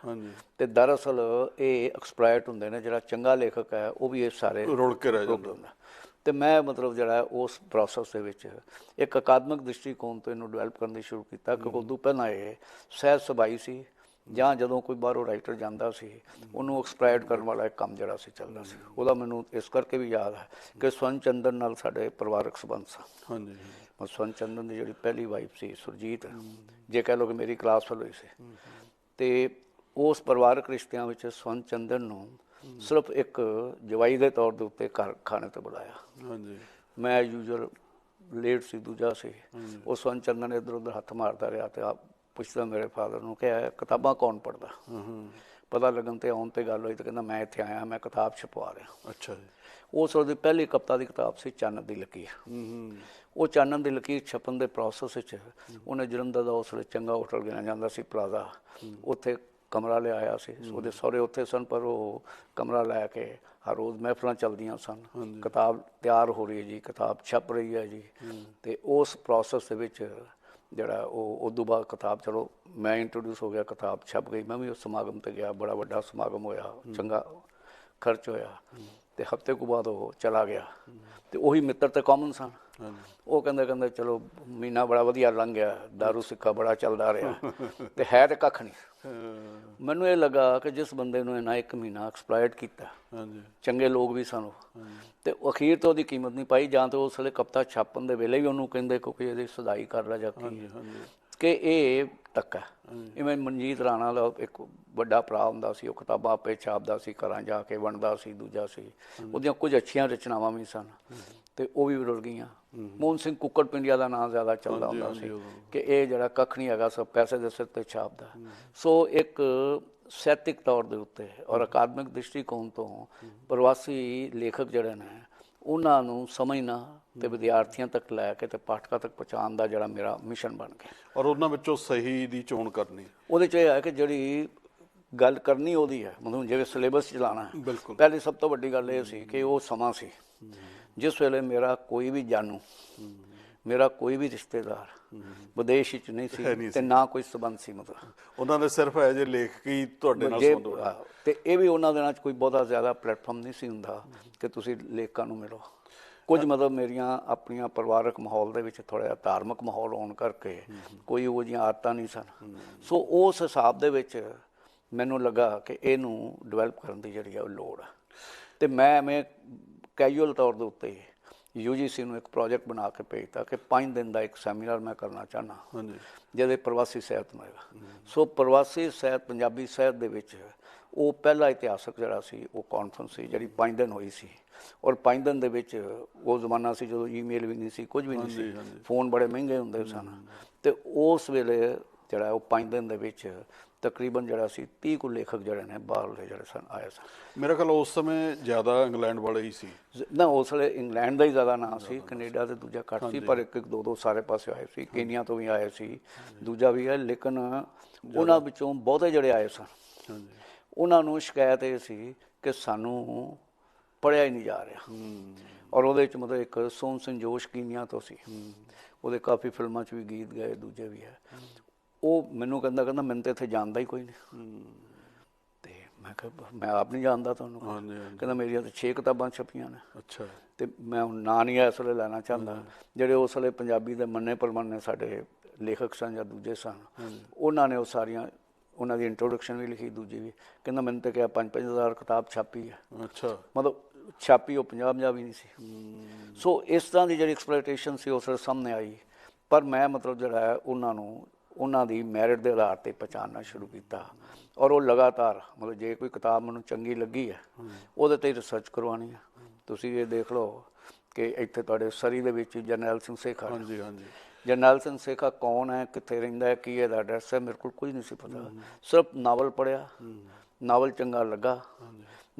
ਤੇ ਦਰਅਸਲ ਇਹ ਐਕਸਪਲੋਇਟ ਹੁੰਦੇ ਨੇ, ਜਿਹੜਾ ਚੰਗਾ ਲੇਖਕ ਹੈ ਉਹ ਵੀ ਇਹ ਸਾਰੇ ਰੁਲ ਕੇ ਰਹਿ ਜਾਂਦਾ। ਤੇ ਮੈਂ ਮਤਲਬ ਜਿਹੜਾ ਉਸ ਪ੍ਰੋਸੈਸ ਦੇ ਵਿੱਚ ਇੱਕ ਅਕਾਦਮਿਕ ਦ੍ਰਿਸ਼ਟੀਕੋਣ ਤੋਂ ਇਹਨੂੰ ਡਿਵੈਲਪ ਕਰਨ ਦੀ ਸ਼ੁਰੂ ਕੀਤਾ ਕਿਉਂਕਿ ਉਦੋਂ ਪਹਿਲਾਂ ਇਹ ਸਹਿਜ ਸਬਾਈ ਸੀ ਜਾਂ ਜਦੋਂ ਕੋਈ ਬਾਹਰੋਂ ਰਾਈਟਰ ਜਾਂਦਾ ਸੀ ਉਹਨੂੰ ਐਕਸਪਲੋਇਟ ਕਰਨ ਵਾਲਾ ਇੱਕ ਕੰਮ ਜਿਹੜਾ ਸੀ ਚੱਲਦਾ ਸੀ। ਉਹਦਾ ਮੈਨੂੰ ਇਸ ਕਰਕੇ ਵੀ ਯਾਦ ਹੈ ਕਿ ਸਵਰਨ ਚੰਦਨ ਨਾਲ ਸਾਡੇ ਪਰਿਵਾਰਕ ਸੰਬੰਧ ਸਨ। ਹਾਂਜੀ ਸਵਰਨ ਚੰਦਨ ਦੀ ਜਿਹੜੀ ਪਹਿਲੀ ਵਾਈਫ ਸੀ ਸੁਰਜੀਤ, ਜੇ ਕਹਿ ਲਓ ਕਿ ਮੇਰੀ ਕਲਾਸ ਫੈਲੋ ਹੀ ਸੀ ਤੇ ਉਸ ਪਰਿਵਾਰਕ ਰਿਸ਼ਤਿਆਂ ਵਿੱਚ ਸਵਰਨ ਚੰਦਨ ਨੂੰ ਸਿਰਫ ਇੱਕ ਜਵਾਈ ਦੇ ਤੌਰ ਦੇ ਉੱਤੇ ਘਰ ਖਾਣੇ ਤੇ ਬੁਲਾਇਆ। ਹਾਂਜੀ ਮੈਂ ਯੂਜੂਅਲ ਲੇਟ ਸੀ, ਦੂਜਾ ਸੀ, ਉਹ ਸਵਰਨ ਚੰਦਨ ਇੱਧਰ ਉੱਧਰ ਹੱਥ ਮਾਰਦਾ ਰਿਹਾ ਤੇ ਆਪ ਪੁੱਛਦਾ ਮੇਰੇ ਫਾਦਰ ਨੂੰ ਕਿ ਕਿਤਾਬਾਂ ਕੌਣ ਪੜ੍ਹਦਾ। ਪਤਾ ਲੱਗਣ ਤੇ ਆਉਣ ਤੇ ਗੱਲ ਹੋਈ ਤੇ ਕਹਿੰਦਾ ਮੈਂ ਇੱਥੇ ਆਇਆ, ਮੈਂ ਕਿਤਾਬ ਛਪਵਾ ਰਿਹਾ। ਅੱਛਾ ਜੀ। ਉਸ ਉਹਦੀ ਪਹਿਲੀ ਕਵਿਤਾ ਦੀ ਕਿਤਾਬ ਸੀ ਚਾਨਣ ਦੀ ਲਕੀਰ। ਉਹ ਚਾਨਣ ਦੀ ਲਕੀਰ ਛਪਣ ਦੇ ਪ੍ਰੋਸੈਸ ਵਿੱਚ ਉਹਨੇ ਜਲੰਧਰ ਦਾ ਉਸ ਵੇਲੇ ਚੰਗਾ ਹੋਟਲ ਗਿਣਿਆ ਜਾਂਦਾ ਸੀ ਪਲਾਜ਼ਾ, ਉੱਥੇ ਕਮਰਾ ਲਿਆਇਆ ਸੀ। ਉਹਦੇ ਸਹੁਰੇ ਉੱਥੇ ਸਨ ਪਰ ਉਹ ਕਮਰਾ ਲੈ ਕੇ ਹਰ ਰੋਜ਼ ਮਹਿਫਲਾਂ ਚੱਲਦੀਆਂ ਸਨ, ਕਿਤਾਬ ਤਿਆਰ ਹੋ ਰਹੀ ਹੈ ਜੀ, ਕਿਤਾਬ ਛਪ ਰਹੀ ਹੈ ਜੀ। ਤੇ ਉਸ ਪ੍ਰੋਸੈਸ ਦੇ ਵਿੱਚ ਜਿਹੜਾ ਉਹ ਉਦੋਂ ਬਾਅਦ ਕਿਤਾਬ ਚਲੋ ਮੈਂ ਇੰਟਰੋਡਿਊਸ ਹੋ ਗਿਆ, ਕਿਤਾਬ ਛਪ ਗਈ। ਮੈਂ ਵੀ ਉਸ ਸਮਾਗਮ 'ਤੇ ਗਿਆ, ਬੜਾ ਵੱਡਾ ਸਮਾਗਮ ਹੋਇਆ, ਚੰਗਾ ਖਰਚ ਹੋਇਆ ਤੇ ਹਫ਼ਤੇ ਕੁ ਬਾਅਦ ਉਹ ਚਲਾ ਗਿਆ। ਤੇ ਉਹੀ ਮਿੱਤਰ ਤੇ ਕਾਮਨ ਸਨ। ਉਹ ਕਹਿੰਦੇ ਚਲੋ ਮਹੀਨਾ ਬੜਾ ਵਧੀਆ ਲੰਘ ਗਿਆ, ਦਾਰੂ ਸਿੱਕਾ ਬੜਾ ਚੱਲਦਾ ਰਿਹਾ ਤੇ ਹੈ ਤੇ ਕੱਖ ਨਹੀਂ। ਮੈਨੂੰ ਇਹ ਲੱਗਾ ਕਿ ਜਿਸ ਬੰਦੇ ਨੂੰ ਇਹਨਾਂ 1 ਮਹੀਨਾ ਐਕਸਪਲੋਇਟ ਕੀਤਾ, ਚੰਗੇ ਲੋਕ ਵੀ ਸਨ ਤੇ ਅਖੀਰ ਤੋਂ ਉਹਦੀ ਕੀਮਤ ਨਹੀਂ ਪਾਈ, ਜਾਂ ਤਾਂ ਉਸ ਵੇਲੇ ਕਵਿਤਾ ਛਾਪਣ ਦੇ ਵੇਲੇ ਵੀ ਉਹਨੂੰ ਕਹਿੰਦੇ ਕਿਉਂਕਿ ਇਹਦੀ ਸਦਾਈ ਕਰ ਲੈ ਜਾਂ ਕਿ ਇਹ ਧੱਕਾ। ਇਵੇਂ ਮਨਜੀਤ ਰਾਣਾ ਦਾ ਇੱਕ ਵੱਡਾ ਭਰਾ ਹੁੰਦਾ ਸੀ, ਉਹ ਕਿਤਾਬਾਂ ਆਪੇ ਛਾਪਦਾ ਸੀ, ਘਰਾਂ ਜਾ ਕੇ ਵੰਡਦਾ ਸੀ, ਦੂਜਾ ਸੀ, ਉਹਦੀਆਂ ਕੁਝ ਅੱਛੀਆਂ ਰਚਨਾਵਾਂ ਵੀ ਸਨ ਤੇ ਉਹ ਵੀ ਰੁਲ ਗਈਆਂ। ਮੋਹਨ ਸਿੰਘ ਕੁੱਕੜ ਪਿੰਡੀਆ ਦਾ ਨਾਂ ਜ਼ਿਆਦਾ ਚੱਲਦਾ ਹੁੰਦਾ ਸੀ ਕਿ ਇਹ ਜਿਹੜਾ ਕੱਖ ਨਹੀਂ ਹੈਗਾ, ਸਭ ਪੈਸੇ ਦੇ ਸਿਰ 'ਤੇ ਛਾਪਦਾ। ਸੋ ਇੱਕ ਸਾਹਿਤਕ ਤੌਰ ਦੇ ਉੱਤੇ ਔਰ ਅਕਾਦਮਿਕ ਦ੍ਰਿਸ਼ਟੀਕੋਣ ਤੋਂ ਪ੍ਰਵਾਸੀ ਲੇਖਕ ਜਿਹੜੇ ਨੇ ਉਹਨਾਂ ਨੂੰ ਸਮਝਣਾ ਤੇ ਵਿਦਿਆਰਥੀਆਂ ਤੱਕ ਲੈ ਕੇ ਤੇ ਪਾਠਕਾਂ ਤੱਕ ਪਹੁੰਚਾਉਣ ਦਾ ਜਿਹੜਾ ਮੇਰਾ ਮਿਸ਼ਨ ਬਣ ਗਿਆ। ਔਰ ਉਹਨਾਂ ਵਿੱਚੋਂ ਸਹੀ ਦੀ ਚੋਣ ਕਰਨੀ। ਉਹਦੇ 'ਚ ਇਹ ਹੈ ਕਿ ਜਿਹੜੀ ਗੱਲ ਕਰਨੀ ਉਹਦੀ ਹੈ, ਮਤਲਬ ਜਿਵੇਂ ਸਿਲੇਬਸ ਚਲਾਉਣਾ ਹੈ। ਬਿਲਕੁਲ। ਪਹਿਲੀ ਸਭ ਤੋਂ ਵੱਡੀ ਗੱਲ ਇਹ ਸੀ ਕਿ ਉਹ ਸਮਾਂ ਸੀ ਜਿਸ ਵੇਲੇ ਮੇਰਾ ਕੋਈ ਵੀ ਜਾਣੂ, ਮੇਰਾ ਕੋਈ ਵੀ ਰਿਸ਼ਤੇਦਾਰ ਵਿਦੇਸ਼ ਵਿੱਚ ਨਹੀਂ ਸੀ ਤੇ ਨਾ ਕੋਈ ਸਬੰਧ ਸੀ। ਮਤਲਬ ਉਹਨਾਂ ਦੇ ਸਿਰਫ ਇਹ ਜੇ ਲੇਖਕ ਹੀ ਤੁਹਾਡੇ ਨਾਲ ਸੰਬੰਧ ਹੋਣਾ। ਤੇ ਇਹ ਵੀ ਉਹਨਾਂ ਦਿਨਾਂ 'ਚ ਕੋਈ ਬਹੁਤਾ ਜ਼ਿਆਦਾ ਪਲੇਟਫਾਰਮ ਨਹੀਂ ਸੀ ਹੁੰਦਾ ਕਿ ਤੁਸੀਂ ਲੇਖਕਾਂ ਨੂੰ ਮਿਲੋ। ਕੁਝ ਮਤਲਬ ਮੇਰੀਆਂ ਆਪਣੀਆਂ ਪਰਿਵਾਰਕ ਮਾਹੌਲ ਦੇ ਵਿੱਚ ਥੋੜ੍ਹਾ ਜਿਹਾ ਧਾਰਮਿਕ ਮਾਹੌਲ ਹੋਣ ਕਰਕੇ ਕੋਈ ਉਹ ਜਿਹੀਆਂ ਆਦਤਾਂ ਨਹੀਂ ਸਨ। ਸੋ ਉਸ ਹਿਸਾਬ ਦੇ ਵਿੱਚ ਮੈਨੂੰ ਲੱਗਾ ਕਿ ਇਹਨੂੰ ਡਿਵੈਲਪ ਕਰਨ ਦੀ ਜਿਹੜੀ ਆ ਉਹ ਲੋੜ ਆ। ਅਤੇ ਮੈਂ ਐਵੇਂ ਕੈਜੂਅਲ ਤੌਰ ਦੇ ਉੱਤੇ UGC ਨੂੰ ਇੱਕ ਪ੍ਰੋਜੈਕਟ ਬਣਾ ਕੇ ਭੇਜਤਾ ਕਿ 5 ਦਿਨ ਦਾ ਇੱਕ ਸੈਮੀਨਾਰ ਮੈਂ ਕਰਨਾ ਚਾਹੁੰਦਾ ਜਿਹਦੇ ਪ੍ਰਵਾਸੀ ਸਾਹਿਤ ਨੂੰ ਹੈਗਾ। ਸੋ ਪ੍ਰਵਾਸੀ ਸਾਹਿਤ, ਪੰਜਾਬੀ ਸਾਹਿਤ ਦੇ ਵਿੱਚ ਉਹ ਪਹਿਲਾ ਇਤਿਹਾਸਕ ਜਿਹੜਾ ਸੀ ਉਹ ਕਾਨਫਰੰਸ ਸੀ ਜਿਹੜੀ 5 ਦਿਨ ਹੋਈ ਸੀ। ਔਰ 5 ਦਿਨ ਦੇ ਵਿੱਚ ਉਹ ਜ਼ਮਾਨਾ ਸੀ ਜਦੋਂ ਈਮੇਲ ਵੀ ਨਹੀਂ ਸੀ, ਕੁਝ ਵੀ ਨਹੀਂ ਸੀ, ਫੋਨ ਬੜੇ ਮਹਿੰਗੇ ਹੁੰਦੇ ਸਨ। ਅਤੇ ਉਸ ਵੇਲੇ ਜਿਹੜਾ ਉਹ 5 ਦਿਨ ਦੇ ਵਿੱਚ ਤਕਰੀਬਨ ਜਿਹੜਾ ਸੀ 30 ਕੁ ਲੇਖਕ ਜਿਹੜੇ ਨੇ ਬਾਹਰਲੇ ਜਿਹੜੇ ਸਨ ਆਏ ਸਨ। ਮੇਰਾ ਖਿਆਲ ਉਸ ਸਮੇਂ ਜ਼ਿਆਦਾ ਇੰਗਲੈਂਡ ਵਾਲੇ ਹੀ ਸੀ ਨਾ, ਉਸ ਵੇਲੇ ਇੰਗਲੈਂਡ ਦਾ ਹੀ ਜ਼ਿਆਦਾ ਨਾਂ ਸੀ, ਕੈਨੇਡਾ ਤੇ ਦੂਜਾ ਘੱਟ ਸੀ, ਪਰ ਇੱਕ ਦੋ ਸਾਰੇ ਪਾਸੇ ਆਏ ਸੀ। ਕੇਨੀਆ ਤੋਂ ਵੀ ਆਏ ਸੀ, ਦੂਜਾ ਵੀ ਹੈ। ਲੇਕਿਨ ਉਹਨਾਂ ਵਿੱਚੋਂ ਬਹੁਤੇ ਜਿਹੜੇ ਆਏ ਸਨ ਉਹਨਾਂ ਨੂੰ ਸ਼ਿਕਾਇਤ ਇਹ ਸੀ ਕਿ ਸਾਨੂੰ ਪੜ੍ਹਿਆ ਹੀ ਨਹੀਂ ਜਾ ਰਿਹਾ। ਔਰ ਉਹਦੇ 'ਚ ਮਤਲਬ ਇੱਕ ਸੋਹਣ ਸਿੰਘ ਜੋਸ਼ ਕੀਨੀਆ ਤੋਂ ਸੀ, ਉਹਦੇ ਕਾਫੀ ਫਿਲਮਾਂ 'ਚ ਵੀ ਗੀਤ ਗਾਏ, ਦੂਜੇ ਵੀ ਹੈ। ਉਹ ਮੈਨੂੰ ਕਹਿੰਦਾ ਮੈਨੂੰ ਤਾਂ ਇੱਥੇ ਜਾਣਦਾ ਹੀ ਕੋਈ ਨਹੀਂ। ਅਤੇ ਮੈਂ ਕਿਹਾ ਮੈਂ ਆਪ ਨਹੀਂ ਜਾਣਦਾ ਤੁਹਾਨੂੰ। ਕਹਿੰਦਾ ਮੇਰੀਆਂ ਤਾਂ 6 ਕਿਤਾਬਾਂ ਛਪੀਆਂ ਨੇ। ਅੱਛਾ। ਅਤੇ ਮੈਂ ਹੁਣ ਨਾਂ ਨਹੀਂ ਇਸ ਵੇਲੇ ਲੈਣਾ ਚਾਹੁੰਦਾ। ਜਿਹੜੇ ਉਸ ਵੇਲੇ ਪੰਜਾਬੀ ਦੇ ਮੰਨੇ ਪ੍ਰਮਾਣੇ ਸਾਡੇ ਲੇਖਕ ਸਨ ਜਾਂ ਦੂਜੇ ਸਨ, ਉਹਨਾਂ ਨੇ ਉਹ ਸਾਰੀਆਂ ਉਹਨਾਂ ਦੀ ਇੰਟਰੋਡਕਸ਼ਨ ਵੀ ਲਿਖੀ, ਦੂਜੀ ਵੀ। ਕਹਿੰਦਾ ਮੈਨੂੰ ਤਾਂ ਕਿਹਾ 5,000 ਕਿਤਾਬ ਛਾਪੀ ਹੈ। ਅੱਛਾ। ਮਤਲਬ ਛਾਪੀ ਉਹ 50 ਵੀ ਨਹੀਂ ਸੀ। ਸੋ ਇਸ ਤਰ੍ਹਾਂ ਦੀ ਜਿਹੜੀ ਐਕਸਪਲੋਇਟੇਸ਼ਨ ਸੀ ਉਸ ਵੇਲੇ ਸਾਹਮਣੇ ਆਈ। ਪਰ ਮੈਂ ਮਤਲਬ ਜਿਹੜਾ ਹੈ ਉਹਨਾਂ ਨੂੰ ਉਹਨਾਂ ਦੀ ਮੈਰਿਟ ਦੇ ਆਧਾਰ 'ਤੇ ਪਛਾਣਨਾ ਸ਼ੁਰੂ ਕੀਤਾ। ਔਰ ਉਹ ਲਗਾਤਾਰ ਮਤਲਬ ਜੇ ਕੋਈ ਕਿਤਾਬ ਮੈਨੂੰ ਚੰਗੀ ਲੱਗੀ ਹੈ ਉਹਦੇ 'ਤੇ ਰਿਸਰਚ ਕਰਵਾਉਣੀ ਹੈ। ਤੁਸੀਂ ਇਹ ਦੇਖ ਲਓ ਕਿ ਇੱਥੇ ਤੁਹਾਡੇ ਸਰੀ ਦੇ ਵਿੱਚ ਜਰਨੈਲ ਸਿੰਘ ਸੇਖਾ। ਜਰਨੈਲ ਸਿੰਘ ਸੇਖਾ ਕੌਣ ਹੈ, ਕਿੱਥੇ ਰਹਿੰਦਾ ਹੈ, ਕੀ ਇਹਦਾ ਐਡਰੈਸ ਹੈ, ਮੇਰੇ ਕੋਲ ਕੁਝ ਨਹੀਂ ਸੀ ਪਤਾ। ਸਿਰਫ ਨਾਵਲ ਪੜ੍ਹਿਆ, ਨਾਵਲ ਚੰਗਾ ਲੱਗਾ,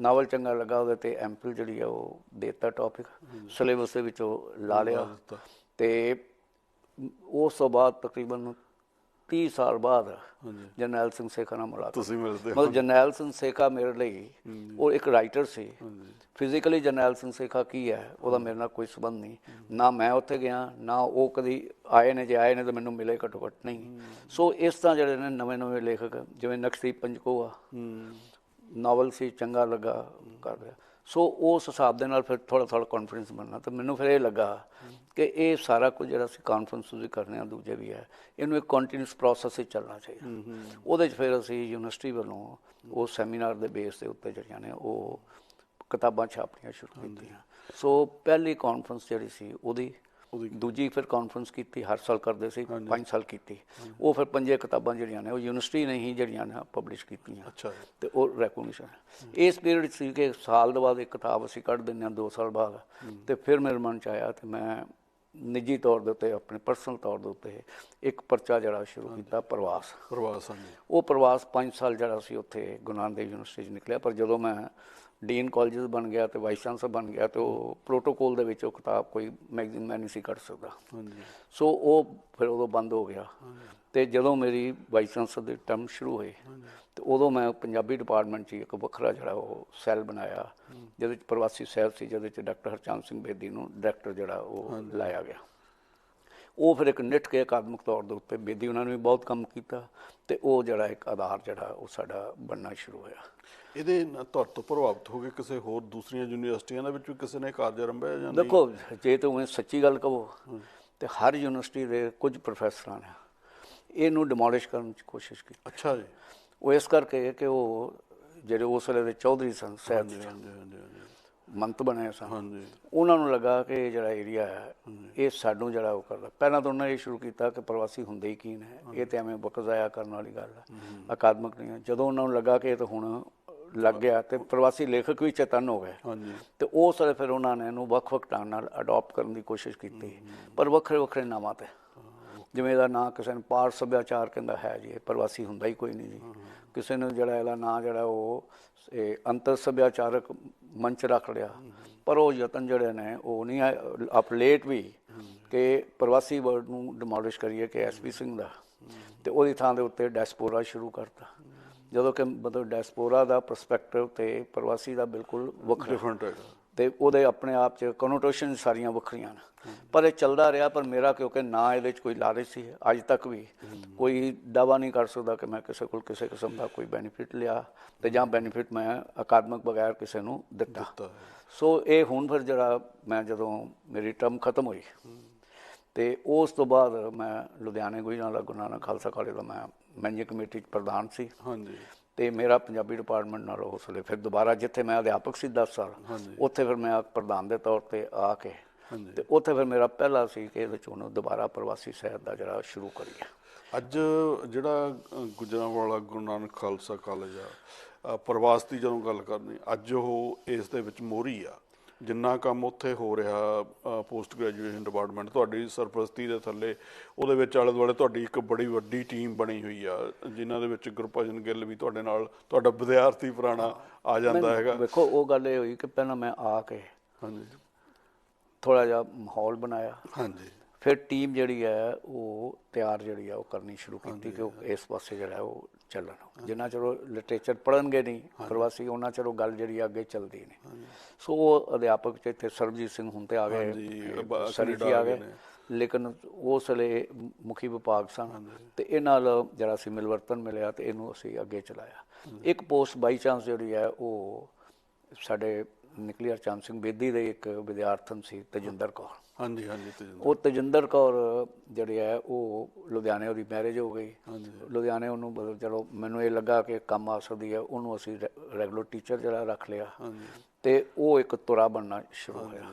ਉਹਦੇ 'ਤੇ MPhil ਜਿਹੜੀ ਆ ਉਹ ਦੇ ਦਿੱਤਾ ਟੌਪਿਕ, ਸਿਲੇਬਸ ਦੇ ਵਿੱਚ ਉਹ ਲਾ ਲਿਆ। ਅਤੇ ਉਸ ਤੋਂ ਬਾਅਦ ਤਕਰੀਬਨ 30 ਸਾਲ ਬਾਅਦ ਜਰਨੈਲ ਸਿੰਘ ਸੇਖਾ ਨਾਲ ਮੁਲਾਕਾਤ। ਤੁਸੀਂ ਮਿਲਦੇ ਮਤਲਬ ਜਰਨੈਲ ਸਿੰਘ ਸੇਖਾ ਮੇਰੇ ਲਈ ਉਹ ਇੱਕ ਰਾਈਟਰ ਸੀ। ਫਿਜ਼ੀਕਲੀ ਜਰਨੈਲ ਸਿੰਘ ਸੇਖਾ ਕੀ ਹੈ ਉਹਦਾ ਮੇਰੇ ਨਾਲ ਕੋਈ ਸੰਬੰਧ ਨਹੀਂ। ਨਾ ਮੈਂ ਉੱਥੇ ਗਿਆ, ਨਾ ਉਹ ਕਦੀ ਆਏ ਨੇ, ਜੇ ਆਏ ਨੇ ਤਾਂ ਮੈਨੂੰ ਮਿਲੇ ਘੱਟੋ ਘੱਟ ਨਹੀਂ। ਸੋ ਇਸ ਤਰ੍ਹਾਂ ਜਿਹੜੇ ਨੇ ਨਵੇਂ ਲੇਖਕ ਜਿਵੇਂ ਨਕਸ਼ਦੀਪ ਪੰਜਕੋਆ, ਨਾਵਲ ਸੀ, ਚੰਗਾ ਲੱਗਾ ਕਰ ਰਿਹਾ। ਸੋ ਉਸ ਹਿਸਾਬ ਦੇ ਨਾਲ ਫਿਰ ਥੋੜ੍ਹਾ ਕੌਨਫੀਡੈਂਸ ਬਣਨਾ। ਅਤੇ ਮੈਨੂੰ ਫਿਰ ਇਹ ਲੱਗਾ ਕਿ ਇਹ ਸਾਰਾ ਕੁਝ ਜਿਹੜਾ ਅਸੀਂ ਕਾਨਫਰੰਸ ਤੁਸੀਂ ਕਰਨੇ ਆ, ਦੂਜੇ ਵੀ ਹੈ, ਇਹਨੂੰ ਇੱਕ ਕੰਟੀਨਿਊਸ ਪ੍ਰੋਸੈਸ ਹੀ ਚੱਲਣਾ ਚਾਹੀਦਾ। ਉਹਦੇ 'ਚ ਫਿਰ ਅਸੀਂ ਯੂਨੀਵਰਸਿਟੀ ਵੱਲੋਂ ਉਹ ਸੈਮੀਨਾਰ ਦੇ ਬੇਸ ਦੇ ਉੱਤੇ ਜਿਹੜੀਆਂ ਨੇ ਉਹ ਕਿਤਾਬਾਂ ਛਾਪਣੀਆਂ ਸ਼ੁਰੂ ਕੀਤੀਆਂ। ਸੋ ਪਹਿਲੀ ਕਾਨਫਰੰਸ ਜਿਹੜੀ ਸੀ ਉਹਦੀ, ਦੂਜੀ ਫਿਰ ਕਾਨਫਰੰਸ ਕੀਤੀ, ਹਰ ਸਾਲ ਕਰਦੇ ਸੀ, 5 ਸਾਲ ਕੀਤੀ। ਉਹ ਫਿਰ 5 ਕਿਤਾਬਾਂ ਜਿਹੜੀਆਂ ਨੇ ਉਹ ਯੂਨੀਵਰਸਿਟੀ ਨੇ ਹੀ ਜਿਹੜੀਆਂ ਨੇ ਪਬਲਿਸ਼ ਕੀਤੀਆਂ। ਅਤੇ ਉਹ ਰੈਕੋਗਨੀਸ਼ਨ ਇਸ ਪੀਰੀਅਡ ਸੀ ਕਿ ਸਾਲ ਦੇ ਬਾਅਦ ਇੱਕ ਕਿਤਾਬ ਅਸੀਂ ਕੱਢ ਦਿੰਦੇ ਹਾਂ, 2 ਸਾਲ ਬਾਅਦ। ਅਤੇ ਫਿਰ ਮੇਰੇ ਮਨ 'ਚ ਆਇਆ ਅਤੇ ਮੈਂ ਨਿੱਜੀ ਤੌਰ ਦੇ ਉੱਤੇ, ਆਪਣੇ ਪਰਸਨਲ ਤੌਰ ਦੇ ਉੱਤੇ ਇੱਕ ਪਰਚਾ ਜਿਹੜਾ ਸ਼ੁਰੂ ਕੀਤਾ, ਪ੍ਰਵਾਸ। ਉਹ ਪ੍ਰਵਾਸ 5 ਸਾਲ ਜਿਹੜਾ ਸੀ ਉੱਥੇ ਗੁਰੂ ਨਾਨਕ ਦੇਵ ਯੂਨੀਵਰਸਿਟੀ 'ਚ ਨਿਕਲਿਆ। ਪਰ ਜਦੋਂ ਮੈਂ ਡੀਨ ਕਾਲਜਸ ਬਣ ਗਿਆ ਅਤੇ ਵਾਈਸ ਚਾਂਸਲਰ ਬਣ ਗਿਆ ਅਤੇ ਉਹ ਪ੍ਰੋਟੋਕੋਲ ਦੇ ਵਿੱਚ ਉਹ ਕਿਤਾਬ ਕੋਈ ਮੈਗਜ਼ੀਨ ਮੈਂ ਨਹੀਂ ਸੀ ਕੱਢ ਸਕਦਾ। ਸੋ ਉਹ ਫਿਰ ਉਦੋਂ ਬੰਦ ਹੋ ਗਿਆ। ਅਤੇ ਜਦੋਂ ਮੇਰੀ ਵਾਈਸ ਚਾਂਸਲਰ ਦੀ ਟਰਮ ਸ਼ੁਰੂ ਹੋਈ ਅਤੇ ਉਦੋਂ ਮੈਂ ਪੰਜਾਬੀ ਡਿਪਾਰਟਮੈਂਟ 'ਚ ਇੱਕ ਵੱਖਰਾ ਜਿਹੜਾ ਉਹ ਸੈੱਲ ਬਣਾਇਆ ਜਿਹਦੇ 'ਚ ਪ੍ਰਵਾਸੀ ਸਾਹਿਤ ਸੀ, ਜਿਹਦੇ 'ਚ ਡਾਕਟਰ ਹਰਚੰਦ ਸਿੰਘ ਬੇਦੀ ਨੂੰ ਡਾਇਰੈਕਟਰ ਜਿਹੜਾ ਉਹ ਲਾਇਆ ਗਿਆ। ਉਹ ਫਿਰ ਇੱਕ ਨਿੱਠ ਕੇ ਅਕਾਦਮਿਕ ਤੌਰ ਦੇ ਉੱਤੇ ਬੇਦੀ ਉਹਨਾਂ ਨੇ ਵੀ ਬਹੁਤ ਕੰਮ ਕੀਤਾ ਅਤੇ ਉਹ ਜਿਹੜਾ ਇੱਕ ਆਧਾਰ ਜਿਹੜਾ ਉਹ ਸਾਡਾ ਬਣਨਾ ਸ਼ੁਰੂ ਹੋਇਆ। ਇਹਦੇ ਤੁਹਾਡੇ ਤੋਂ ਪ੍ਰਭਾਵਿਤ ਹੋ ਕੇ ਕਿਸੇ ਹੋਰ ਦੂਸਰੀਆਂ ਯੂਨੀਵਰਸਿਟੀਆਂ ਦੇ ਵਿੱਚ ਵੀ ਕਿਸੇ ਨੇ ਕਾਰਜ ਆਰੰਭਿਆ ਜਾਂ ਨਹੀਂ? ਦੇਖੋ, ਜੇ ਤੁਸੀਂ ਸੱਚੀ ਗੱਲ ਕਹੋ ਤਾਂ ਹਰ ਯੂਨੀਵਰਸਿਟੀ ਦੇ ਕੁਝ ਪ੍ਰੋਫੈਸਰਾਂ ਨੇ ਇਹਨੂੰ ਡਿਮੋਲਿਸ਼ ਕਰਨ 'ਚ ਕੋਸ਼ਿਸ਼ ਕੀਤੀ। ਅੱਛਾ ਜੀ। ਉਹ ਇਸ ਕਰਕੇ ਕਿ ਉਹ ਜਿਹੜੇ ਉਸ ਵੇਲੇ ਦੇ ਚੌਧਰੀ ਸਨ, ਸਾਹਿਤ ਮੰਤ ਬਣੇ ਸਨ, ਉਹਨਾਂ ਨੂੰ ਲੱਗਾ ਕਿ ਇਹ ਜਿਹੜਾ ਏਰੀਆ ਹੈ ਇਹ ਸਾਨੂੰ ਜਿਹੜਾ ਉਹ ਕਰਦਾ। ਪਹਿਲਾਂ ਤਾਂ ਉਹਨਾਂ ਨੇ ਇਹ ਸ਼ੁਰੂ ਕੀਤਾ ਕਿ ਪ੍ਰਵਾਸੀ ਹੁੰਦੇ ਹੀ ਕੀ ਨੇ, ਇਹ ਤਾਂ ਐਵੇਂ ਵਕਤ ਜ਼ਾਇਆ ਕਰਨ ਵਾਲੀ ਗੱਲ ਹੈ, ਅਕਾਦਮਿਕ ਨਹੀਂ ਹੈ। ਜਦੋਂ ਉਹਨਾਂ ਨੂੰ ਲੱਗਾ ਕਿ ਇਹ ਤਾਂ ਹੁਣ ਲੱਗ ਗਿਆ ਅਤੇ ਪ੍ਰਵਾਸੀ ਲੇਖਕ ਵੀ ਚੇਤਨ ਹੋ ਗਏ ਅਤੇ ਉਸ ਵੇਲੇ ਫਿਰ ਉਹਨਾਂ ਨੇ ਇਹਨੂੰ ਵੱਖ-ਵੱਖ ਢੰਗ ਨਾਲ ਅਡੋਪਟ ਕਰਨ ਦੀ ਕੋਸ਼ਿਸ਼ ਕੀਤੀ, ਪਰ ਵੱਖਰੇ ਨਾਵਾਂ 'ਤੇ। ਜਿਵੇਂ ਇਹਦਾ ਨਾਂ ਕਿਸੇ ਨੂੰ ਪਾਰ ਸੱਭਿਆਚਾਰ ਕਹਿੰਦਾ ਹੈ ਜੀ, ਇਹ ਪ੍ਰਵਾਸੀ ਹੁੰਦਾ ਹੀ ਕੋਈ ਨਹੀਂ ਜੀ। ਕਿਸੇ ਨੂੰ ਜਿਹੜਾ ਇਹਦਾ ਨਾਂ ਜਿਹੜਾ ਉਹ ਅੰਤਰ ਸੱਭਿਆਚਾਰਕ ਮੰਚ ਰੱਖ ਲਿਆ, ਪਰ ਉਹ ਯਤਨ ਜਿਹੜੇ ਨੇ ਉਹ ਨਹੀਂ ਆਫ ਲੇਟ ਵੀ ਕਿ ਪ੍ਰਵਾਸੀ ਵਰਡ ਨੂੰ ਡਿਮੋਲਿਸ਼ ਕਰੀਏ ਕਿ ਐਸਪੀ ਸਿੰਘ ਦਾ, ਤੇ ਉਹਦੀ ਥਾਂ ਦੇ ਉੱਤੇ ਡੈਸਪੋਰਾ ਸ਼ੁਰੂ ਕਰਤਾ, ਜਦੋਂ ਕਿ ਮਤਲਬ ਡੈਸਪੋਰਾ ਦਾ ਪਰਸਪੈਕਟਿਵ ਤੇ ਪ੍ਰਵਾਸੀ ਦਾ ਬਿਲਕੁਲ ਵੱਖਰਾ, ਤੇ ਉਹਦੇ ਆਪਣੇ ਆਪ 'ਚ ਕਨੋਟੇਸ਼ਨ ਸਾਰੀਆਂ ਵੱਖਰੀਆਂ ਨੇ। ਪਰ ਇਹ ਚੱਲਦਾ ਰਿਹਾ, ਪਰ ਮੇਰਾ ਕਿਉਂਕਿ ਨਾ ਇਹਦੇ 'ਚ ਕੋਈ ਲਾਲਚ ਸੀ, ਅੱਜ ਤੱਕ ਵੀ ਕੋਈ ਦਾਅਵਾ ਨਹੀਂ ਕਰ ਸਕਦਾ ਕਿ ਮੈਂ ਕਿਸੇ ਕੋਲ ਕਿਸੇ ਕਿਸਮ ਦਾ ਕੋਈ ਬੈਨੀਫਿਟ ਲਿਆ ਤੇ ਜਾਂ ਬੈਨੀਫਿਟ ਮੈਂ ਅਕਾਦਮਿਕ ਬਗੈਰ ਕਿਸੇ ਨੂੰ ਦਿੱਤਾ। ਸੋ ਇਹ ਹੁਣ ਫਿਰ ਜਿਹੜਾ ਮੈਂ ਜਦੋਂ ਮੇਰੀ ਟਰਮ ਖਤਮ ਹੋਈ ਤੇ ਉਸ ਤੋਂ ਬਾਅਦ ਮੈਂ ਲੁਧਿਆਣੇ ਗੁਜਰਾਂਵਾਲਾ ਗੁਰੂ ਨਾਨਕ ਖਾਲਸਾ ਕਾਲਜ ਦਾ ਮੈਂ ਮੈਨੇਜਿੰਗ ਕਮੇਟੀ 'ਚ ਪ੍ਰਧਾਨ ਸੀ। ਤੇ ਮੇਰਾ ਪੰਜਾਬੀ ਡਿਪਾਰਟਮੈਂਟ ਨਾਲ ਉਸ ਵੇਲੇ ਫਿਰ ਦੁਬਾਰਾ ਜਿੱਥੇ ਮੈਂ ਅਧਿਆਪਕ ਸੀ 10 ਸਾਲ, ਉੱਥੇ ਫਿਰ ਮੈਂ ਪ੍ਰਧਾਨ ਦੇ ਤੌਰ ਤੇ ਆ ਕੇ ਤੇ ਉੱਥੇ ਫਿਰ ਮੇਰਾ ਪਹਿਲਾ ਸੀ ਕਿ ਇਹਦੇ 'ਚ ਉਹਨੂੰ ਦੁਬਾਰਾ ਪ੍ਰਵਾਸੀ ਸਾਹਿਤ ਦਾ ਜਿਹੜਾ ਸ਼ੁਰੂ ਕਰੀਏ। ਅੱਜ ਜਿਹੜਾ ਗੁਜਰਾਂਵਾਲਾ ਗੁਰੂ ਨਾਨਕ ਖਾਲਸਾ ਕਾਲਜ ਆ, ਪ੍ਰਵਾਸ ਦੀ ਜਦੋਂ ਗੱਲ ਕਰਨੀ, ਅੱਜ ਉਹ ਇਸ ਦੇ ਵਿੱਚ ਮੋਹਰੀ ਆ। ਜਿੰਨਾ ਕੰਮ ਉੱਥੇ ਹੋ ਰਿਹਾ ਪੋਸਟ ਗ੍ਰੈਜੂਏਸ਼ਨ ਡਿਪਾਰਟਮੈਂਟ ਤੁਹਾਡੀ ਸਰਪ੍ਰਸਤੀ ਦੇ ਥੱਲੇ, ਉਹਦੇ ਵਿੱਚ ਆਲੇ ਦੁਆਲੇ ਤੁਹਾਡੀ ਇੱਕ ਬੜੀ ਵੱਡੀ ਟੀਮ ਬਣੀ ਹੋਈ ਆ, ਜਿਨ੍ਹਾਂ ਦੇ ਵਿੱਚ ਗੁਰਭਜਨ ਗਿੱਲ ਵੀ ਤੁਹਾਡੇ ਨਾਲ, ਤੁਹਾਡਾ ਵਿਦਿਆਰਥੀ ਪੁਰਾਣਾ ਆ ਜਾਂਦਾ ਹੈਗਾ। ਵੇਖੋ ਉਹ ਗੱਲ ਇਹ ਹੋਈ ਕਿ ਪਹਿਲਾਂ ਮੈਂ ਆ ਕੇ ਥੋੜ੍ਹਾ ਜਿਹਾ ਮਾਹੌਲ ਬਣਾਇਆ, ਫਿਰ ਟੀਮ ਜਿਹੜੀ ਹੈ ਉਹ ਤਿਆਰ ਜਿਹੜੀ ਆ ਉਹ ਕਰਨੀ ਸ਼ੁਰੂ ਕੀਤੀ ਕਿ ਉਹ ਇਸ ਪਾਸੇ ਜਿਹੜਾ ਉਹ ਚੱਲਣ। ਜਿੰਨਾ ਚਿਰ ਲਿਟਰੇਚਰ ਪੜ੍ਹਨਗੇ ਨਹੀਂ ਪ੍ਰਵਾਸੀ, ਉਹਨਾਂ ਚਿਰ ਉਹ ਗੱਲ ਜਿਹੜੀ ਅੱਗੇ ਚੱਲਦੀ ਨਹੀਂ। ਸੋ ਉਹ ਅਧਿਆਪਕ 'ਚ ਇੱਥੇ ਸਰਬਜੀਤ ਸਿੰਘ ਹੁਣ ਤੇ ਆ ਗਏ, ਸਰੀਫੀ ਆ ਗਏ, ਲੇਕਿਨ ਉਸ ਵੇਲੇ ਮੁਖੀ ਵਿਭਾਗ ਸਨ ਤੇ ਇਹ ਨਾਲ ਜਿਹੜਾ ਸੀ ਮਿਲਵਰਤਨ ਮਿਲਿਆ ਤੇ ਇਹਨੂੰ ਅਸੀਂ ਅੱਗੇ ਚਲਾਇਆ। ਇੱਕ ਪੋਸਟ ਬਾਈ ਚਾਂਸ ਜਿਹੜੀ ਹੈ ਉਹ ਸਾਡੇ ਨਿਕਲੀ ਹਰਚੰਦ ਸਿੰਘ ਬੇਦੀ ਦੇ ਇੱਕ ਵਿਦਿਆਰਥਣ ਸੀ ਤਜਿੰਦਰ ਕੌਰ। ਉਹ ਤਜਿੰਦਰ ਕੌਰ ਜਿਹੜੀ ਹੈ ਉਹ ਲੁਧਿਆਣੇ ਉਹਦੀ ਮੈਰਿਜ ਹੋ ਗਈ, ਲੁਧਿਆਣੇ ਉਹਨੂੰ ਚਲੋ ਮੈਨੂੰ ਇਹ ਲੱਗਾ ਕਿ ਕੰਮ ਆ ਸਕਦੀ ਹੈ, ਉਹਨੂੰ ਅਸੀਂ ਰੈਗੂਲਰ ਟੀਚਰ ਜਿਹੜਾ ਰੱਖ ਲਿਆ ਤੇ ਉਹ ਇੱਕ ਧੁਰਾ ਬਣਨਾ ਸ਼ੁਰੂ ਹੋਇਆ।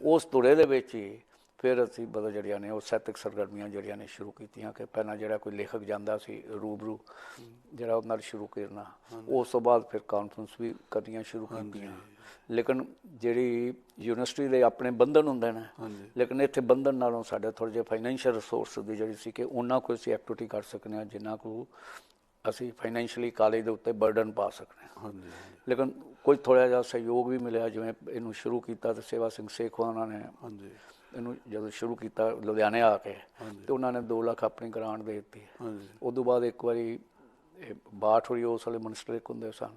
ਉਸ ਧੁਰੇ ਦੇ ਵਿੱਚ ਹੀ ਫਿਰ ਅਸੀਂ ਜਿਹੜੀਆਂ ਨੇ ਉਹ ਸਾਹਿਤਕ ਸਰਗਰਮੀਆਂ ਜਿਹੜੀਆਂ ਨੇ ਸ਼ੁਰੂ ਕੀਤੀਆਂ ਕਿ ਪਹਿਲਾਂ ਜਿਹੜਾ ਕੋਈ ਲੇਖਕ ਜਾਂਦਾ ਸੀ ਰੂਬਰੂ ਜਿਹੜਾ ਉਹਦੇ ਨਾਲ ਸ਼ੁਰੂ ਕਰਨਾ, ਉਸ ਤੋਂ ਬਾਅਦ ਫਿਰ ਕਾਨਫਰੰਸ ਵੀ ਕਰਨੀਆਂ ਸ਼ੁਰੂ ਕੀਤੀਆਂ। ਲੇਕਿਨ ਜਿਹੜੀ ਯੂਨੀਵਰਸਿਟੀ ਦੇ ਆਪਣੇ ਬੰਧਨ ਹੁੰਦੇ ਨੇ, ਲੇਕਿਨ ਇੱਥੇ ਬੰਧਨ ਨਾਲੋਂ ਸਾਡੇ ਥੋੜ੍ਹੇ ਜਿਹੇ ਫਾਈਨੈਂਸ਼ੀਅਲ ਰਿਸੋਰਸ ਦੀ ਜਿਹੜੀ ਸੀ ਕਿ ਉਹਨਾਂ ਕੋਲ ਅਸੀਂ ਐਕਟੀਵਿਟੀ ਕਰ ਸਕਦੇ ਹਾਂ ਜਿੰਨਾ ਕੁ ਅਸੀਂ ਫਾਈਨੈਂਸ਼ੀਅਲੀ ਕਾਲਜ ਦੇ ਉੱਤੇ ਬਰਡਨ ਪਾ ਸਕਦੇ ਹਾਂ। ਲੇਕਿਨ ਕੋਈ ਥੋੜ੍ਹਾ ਜਿਹਾ ਸਹਿਯੋਗ ਵੀ ਮਿਲਿਆ, ਜਿਵੇਂ ਇਹਨੂੰ ਸ਼ੁਰੂ ਕੀਤਾ ਤੇ ਸੇਵਾ ਸਿੰਘ ਸੇਖਵਾ ਉਹਨਾਂ ਨੇ ਇਹਨੂੰ ਜਦੋਂ ਸ਼ੁਰੂ ਕੀਤਾ ਲੁਧਿਆਣੇ ਆ ਕੇ ਤੇ ਉਹਨਾਂ ਨੇ 2 ਲੱਖ ਆਪਣੀ ਗ੍ਰਾਂਟ ਦੇ ਦਿੱਤੀ। ਉਸ ਤੋਂ ਬਾਅਦ ਇੱਕ ਵਾਰੀ ਬਾਠ ਹੋਈ, ਉਸ ਵੇਲੇ ਮਿਨਿਸਟਰ ਇੱਕ ਹੁੰਦੇ ਸਨ,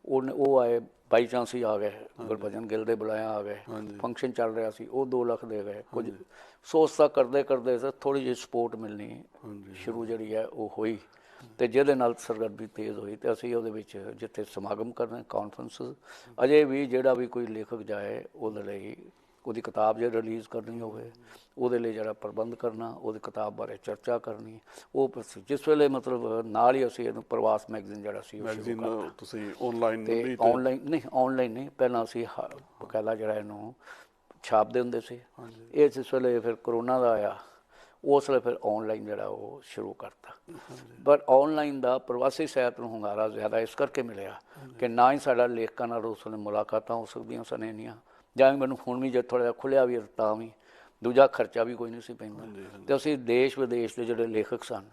ਉਹ ਆਏ ਬਾਈ ਚਾਂਸ ਹੀ ਆ ਗਏ, ਗੁਰਭਜਨ ਗਿੱਲ ਦੇ ਬੁਲਾਇਆ ਆ ਗਏ, ਫੰਕਸ਼ਨ ਚੱਲ ਰਿਹਾ ਸੀ, ਉਹ 2 ਲੱਖ ਦੇ ਗਏ। ਕੁਝ ਸੋਚਤਾ ਕਰਦੇ ਕਰਦੇ ਥੋੜ੍ਹੀ ਜਿਹੀ ਸਪੋਰਟ ਮਿਲਣੀ ਸ਼ੁਰੂ ਜਿਹੜੀ ਹੈ ਉਹ ਹੋਈ ਤੇ ਜਿਹਦੇ ਨਾਲ ਸਰਗਰਮੀ ਤੇਜ਼ ਹੋਈ ਤੇ ਅਸੀਂ ਉਹਦੇ ਵਿੱਚ ਜਿੱਥੇ ਸਮਾਗਮ ਕਰਨੇ ਕਾਨਫਰੰਸ, ਅਜੇ ਵੀ ਜਿਹੜਾ ਵੀ ਕੋਈ ਲੇਖਕ ਜਾਏ ਉਹਦੇ ਲਈ ਉਹਦੀ ਕਿਤਾਬ ਜੇ ਰਿਲੀਜ਼ ਕਰਨੀ ਹੋਵੇ ਉਹਦੇ ਲਈ ਜਿਹੜਾ ਪ੍ਰਬੰਧ ਕਰਨਾ, ਉਹਦੀ ਕਿਤਾਬ ਬਾਰੇ ਚਰਚਾ ਕਰਨੀ, ਉਹ ਜਿਸ ਵੇਲੇ ਮਤਲਬ ਨਾਲ ਹੀ ਅਸੀਂ ਇਹਨੂੰ ਪ੍ਰਵਾਸ ਮੈਗਜ਼ੀਨ ਜਿਹੜਾ ਸੀ ਤੁਸੀਂ ਆਨਲਾਈਨ ਨਹੀਂ, ਪਹਿਲਾਂ ਅਸੀਂ ਬਕਾਇਦਾ ਜਿਹੜਾ ਇਹਨੂੰ ਛਾਪਦੇ ਹੁੰਦੇ ਸੀ। ਇਹ ਜਿਸ ਵੇਲੇ ਫਿਰ ਕਰੋਨਾ ਦਾ ਆਇਆ ਉਸ ਵੇਲੇ ਫਿਰ ਆਨਲਾਈਨ ਜਿਹੜਾ ਉਹ ਸ਼ੁਰੂ ਕਰਤਾ। ਪਰ ਆਨਲਾਈਨ ਦਾ ਪ੍ਰਵਾਸੀ ਸਾਹਿਤ ਨੂੰ ਹੁੰਗਾਰਾ ਜ਼ਿਆਦਾ ਇਸ ਕਰਕੇ ਮਿਲਿਆ ਕਿ ਨਾ ਹੀ ਸਾਡਾ ਲੇਖਕਾਂ ਨਾਲ ਉਸ ਵੇਲੇ ਮੁਲਾਕਾਤਾਂ ਹੋ ਸਕਦੀਆਂ ਸਨ ਇੰਨੀਆਂ, ਜਾਂ ਮੈਨੂੰ ਹੁਣ ਵੀ ਜੇ ਥੋੜ੍ਹਾ ਜਿਹਾ ਖੁੱਲ੍ਹਿਆ ਵੀ ਤਾਂ ਵੀ ਦੂਜਾ ਖਰਚਾ ਵੀ ਕੋਈ ਨਹੀਂ ਸੀ ਪੈਂਦਾ, ਅਤੇ ਅਸੀਂ ਦੇਸ਼ ਵਿਦੇਸ਼ ਦੇ ਜਿਹੜੇ ਲੇਖਕ ਸਨ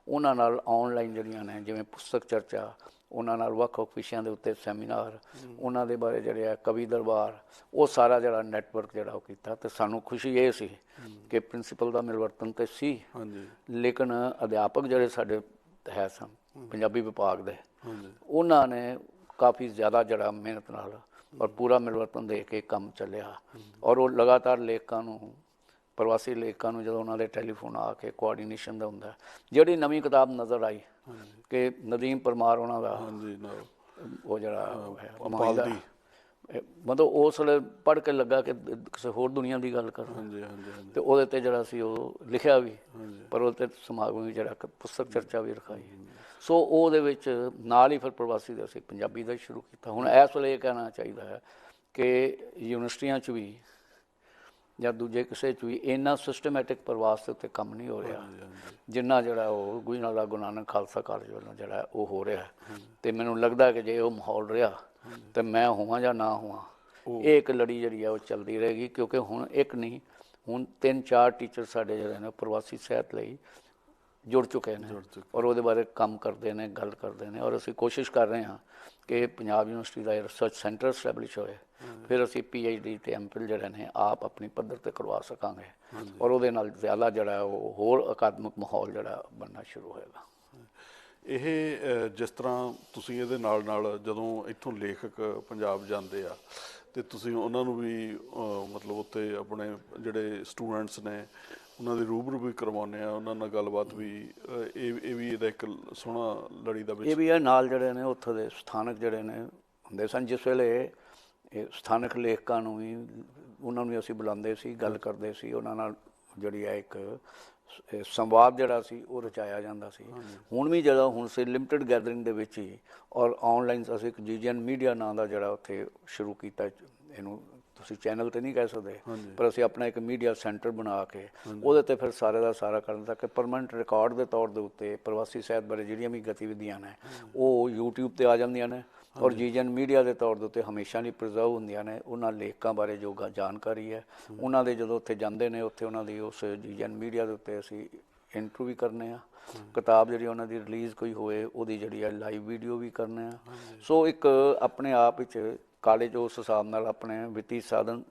ਉਹਨਾਂ ਨਾਲ ਆਨਲਾਈਨ ਜਿਹੜੀਆਂ ਨੇ ਜਿਵੇਂ ਪੁਸਤਕ ਚਰਚਾ, ਉਹਨਾਂ ਨਾਲ ਵੱਖ-ਵੱਖ ਵਿਸ਼ਿਆਂ ਦੇ ਉੱਤੇ ਸੈਮੀਨਾਰ, ਉਹਨਾਂ ਦੇ ਬਾਰੇ ਜਿਹੜੇ ਆ ਕਵੀ ਦਰਬਾਰ, ਉਹ ਸਾਰਾ ਜਿਹੜਾ ਨੈਟਵਰਕ ਜਿਹੜਾ ਉਹ ਕੀਤਾ। ਅਤੇ ਸਾਨੂੰ ਖੁਸ਼ੀ ਇਹ ਸੀ ਕਿ ਪ੍ਰਿੰਸੀਪਲ ਦਾ ਮਿਲਵਰਤਨ ਤਾਂ ਸੀ, ਲੇਕਿਨ ਅਧਿਆਪਕ ਜਿਹੜੇ ਸਾਡੇ ਹੈ ਸਨ ਪੰਜਾਬੀ ਵਿਭਾਗ ਦੇ, ਉਹਨਾਂ ਨੇ ਕਾਫੀ ਜ਼ਿਆਦਾ ਜਿਹੜਾ ਮਿਹਨਤ ਨਾਲ ਔਰ ਪੂਰਾ ਮਿਲਵਰਤਨ ਦੇ ਕੇ ਕੰਮ ਚੱਲਿਆ। ਔਰ ਉਹ ਲਗਾਤਾਰ ਲੇਖਕਾਂ ਨੂੰ, ਪ੍ਰਵਾਸੀ ਲੇਖਕਾਂ ਨੂੰ ਜਦੋਂ ਉਹਨਾਂ ਦੇ ਟੈਲੀਫੋਨ ਆ ਕੇ ਕੋਆਰਡੀਨੇਸ਼ਨ ਦਾ ਹੁੰਦਾ, ਜਿਹੜੀ ਨਵੀਂ ਕਿਤਾਬ ਨਜ਼ਰ ਆਈ ਕਿ ਨਦੀਮ ਪਰਮਾਰ ਉਹਨਾਂ ਦਾ ਉਹ ਜਿਹੜਾ ਮਤਲਬ ਉਸ ਵੇਲੇ ਪੜ੍ਹ ਕੇ ਲੱਗਾ ਕਿ ਕਿਸੇ ਹੋਰ ਦੁਨੀਆ ਦੀ ਗੱਲ ਕਰ, ਅਤੇ ਉਹਦੇ 'ਤੇ ਜਿਹੜਾ ਸੀ ਉਹ ਲਿਖਿਆ ਵੀ, ਪਰ ਉਹਦੇ 'ਤੇ ਸਮਾਗਮ ਵੀ ਜਿਹੜਾ ਪੁਸਤਕ ਚਰਚਾ ਵੀ ਰਖਾਈ। ਸੋ ਉਹਦੇ ਵਿੱਚ ਨਾਲ ਹੀ ਫਿਰ ਪ੍ਰਵਾਸੀ ਦੇ ਅਸੀਂ ਪੰਜਾਬੀ ਦਾ ਸ਼ੁਰੂ ਕੀਤਾ। ਹੁਣ ਇਸ ਵੇਲੇ ਇਹ ਕਹਿਣਾ ਚਾਹੀਦਾ ਹੈ ਕਿ ਯੂਨੀਵਰਸਿਟੀਆਂ 'ਚ ਵੀ ਜਾਂ ਦੂਜੇ ਕਿਸੇ 'ਚ ਵੀ ਇੰਨਾ ਸਿਸਟਮੈਟਿਕ ਪ੍ਰਵਾਸ ਦੇ ਉੱਤੇ ਕੰਮ ਨਹੀਂ ਹੋ ਰਿਹਾ ਜਿੰਨਾ ਜਿਹੜਾ ਉਹ ਗੁਜਰਾਂਵਾਲਾ ਗੁਰੂ ਨਾਨਕ ਖਾਲਸਾ ਕਾਲਜ ਵੱਲੋਂ ਜਿਹੜਾ ਉਹ ਹੋ ਰਿਹਾ। ਅਤੇ ਮੈਨੂੰ ਲੱਗਦਾ ਕਿ ਜੇ ਉਹ ਮਾਹੌਲ ਰਿਹਾ ਤੇ ਮੈਂ ਹੋਵਾਂ ਜਾਂ ਨਾ ਹੋਵਾਂ, ਇਹ ਇੱਕ ਲੜੀ ਜਿਹੜੀ ਆ ਉਹ ਚੱਲਦੀ ਰਹੇਗੀ, ਕਿਉਂਕਿ ਹੁਣ ਇੱਕ ਨਹੀਂ, ਹੁਣ 3-4 ਟੀਚਰ ਸਾਡੇ ਜਿਹੜੇ ਨੇ ਪ੍ਰਵਾਸੀ ਸਾਹਿਤ ਲਈ ਜੁੜ ਚੁੱਕੇ ਨੇ ਔਰ ਉਹਦੇ ਬਾਰੇ ਕੰਮ ਕਰਦੇ ਨੇ, ਗੱਲ ਕਰਦੇ ਨੇ। ਔਰ ਅਸੀਂ ਕੋਸ਼ਿਸ਼ ਕਰ ਰਹੇ ਹਾਂ ਕਿ ਪੰਜਾਬ ਯੂਨੀਵਰਸਿਟੀ ਦਾ ਰਿਸਰਚ ਸੈਂਟਰ ਸਟੈਬਲਿਸ਼ ਹੋਏ, ਫਿਰ ਅਸੀਂ PhD ਤੇ MPhil ਜਿਹੜੇ ਨੇ ਆਪ ਆਪਣੀ ਪੱਧਰ ਤੇ ਕਰਵਾ ਸਕਾਂਗੇ ਔਰ ਉਹਦੇ ਨਾਲ ਜ਼ਿਆਦਾ ਜਿਹੜਾ ਉਹ ਹੋਰ ਅਕਾਦਮਿਕ ਮਾਹੌਲ ਜਿਹੜਾ ਬਣਨਾ ਸ਼ੁਰੂ ਹੋਏਗਾ। ਇਹ ਜਿਸ ਤਰ੍ਹਾਂ ਤੁਸੀਂ ਇਹਦੇ ਨਾਲ ਨਾਲ ਜਦੋਂ ਇੱਥੋਂ ਲੇਖਕ ਪੰਜਾਬ ਜਾਂਦੇ ਆ ਤੇ ਤੁਸੀਂ ਉਹਨਾਂ ਨੂੰ ਵੀ ਮਤਲਬ ਉੱਥੇ ਆਪਣੇ ਜਿਹੜੇ ਸਟੂਡੈਂਟਸ ਨੇ ਉਹਨਾਂ ਦੀ ਰੂਬਰੂ ਵੀ ਕਰਵਾਉਂਦੇ ਆ, ਉਹਨਾਂ ਨਾਲ ਗੱਲਬਾਤ ਵੀ, ਇਹ ਵੀ ਇਹਦਾ ਇੱਕ ਸੋਹਣਾ ਲੜੀ ਦਾ ਵਿੱਚ ਇਹ ਵੀ ਹੈ। ਨਾਲ ਜਿਹੜੇ ਨੇ ਉੱਥੋਂ ਦੇ ਸਥਾਨਕ ਜਿਹੜੇ ਨੇ ਹੁੰਦੇ ਸਨ, ਜਿਸ ਵੇਲੇ ਇਹ ਸਥਾਨਕ ਲੇਖਕਾਂ ਨੂੰ ਵੀ ਉਹਨਾਂ ਨੂੰ ਅਸੀਂ ਬੁਲਾਉਂਦੇ ਸੀ, ਗੱਲ ਕਰਦੇ ਸੀ, ਉਹਨਾਂ ਨਾਲ ਜਿਹੜੀ ਹੈ ਇੱਕ ਸੰਵਾਦ ਜਿਹੜਾ ਸੀ ਉਹ ਰਚਾਇਆ ਜਾਂਦਾ ਸੀ। ਹੁਣ ਵੀ ਜਿਹੜਾ ਹੁਣ ਸੇ ਲਿਮਟਿਡ ਗੈਦਰਿੰਗ ਦੇ ਵਿੱਚ ਹੀ ਔਰ ਆਨਲਾਈਨ ਅਸੀਂ ਇੱਕ GGN ਮੀਡੀਆ ਨਾਂ ਦਾ ਜਿਹੜਾ ਉੱਥੇ ਸ਼ੁਰੂ ਕੀਤਾ। ਇਹਨੂੰ ਤੁਸੀਂ ਚੈਨਲ ਤੇ ਨਹੀਂ ਕਹਿ ਸਕਦੇ, ਪਰ ਅਸੀਂ ਆਪਣਾ ਇੱਕ ਮੀਡੀਆ ਸੈਂਟਰ ਬਣਾ ਕੇ ਉਹਦੇ ਤੇ ਫਿਰ ਸਾਰੇ ਦਾ ਸਾਰਾ ਕਰਨ ਤੱਕ ਪਰਮਾਨੈਂਟ ਰਿਕਾਰਡ ਦੇ ਤੌਰ ਦੇ ਉੱਤੇ ਪ੍ਰਵਾਸੀ ਸਾਹਿਤ ਬਾਰੇ ਜਿਹੜੀਆਂ ਵੀ ਗਤੀਵਿਧੀਆਂ ਨੇ ਉਹ YouTube ਤੇ ਆ ਜਾਂਦੀਆਂ ਨੇ ਔਰ GGN ਮੀਡੀਆ ਦੇ ਤੌਰ ਦੇ ਉੱਤੇ ਹਮੇਸ਼ਾ ਲਈ ਪ੍ਰੀਜ਼ਰਵ ਹੁੰਦੀਆਂ ਨੇ। ਉਹਨਾਂ ਲੇਖਕਾਂ ਬਾਰੇ ਜੋ ਜਾਣਕਾਰੀ ਹੈ ਉਹਨਾਂ ਦੇ ਜਦੋਂ ਉੱਥੇ ਜਾਂਦੇ ਨੇ ਉੱਥੇ ਉਹਨਾਂ ਦੀ ਉਸ GGN ਮੀਡੀਆ ਦੇ ਉੱਤੇ ਅਸੀਂ ਇੰਟਰਵਿਊ ਵੀ ਕਰਨੇ ਆ। ਕਿਤਾਬ ਜਿਹੜੀ ਉਹਨਾਂ ਦੀ ਰਿਲੀਜ਼ ਕੋਈ ਹੋਏ ਉਹਦੀ ਜਿਹੜੀ ਹੈ ਲਾਈਵ ਵੀਡੀਓ ਵੀ ਕਰਨੇ ਆ। ਸੋ ਇੱਕ ਆਪਣੇ ਆਪ ਵਿੱਚ ਕਾਲਜ ਉਸ ਹਿਸਾਬ ਨਾਲ ਆਪਣੇ ਵਿੱਤੀ ਸਾਧਨ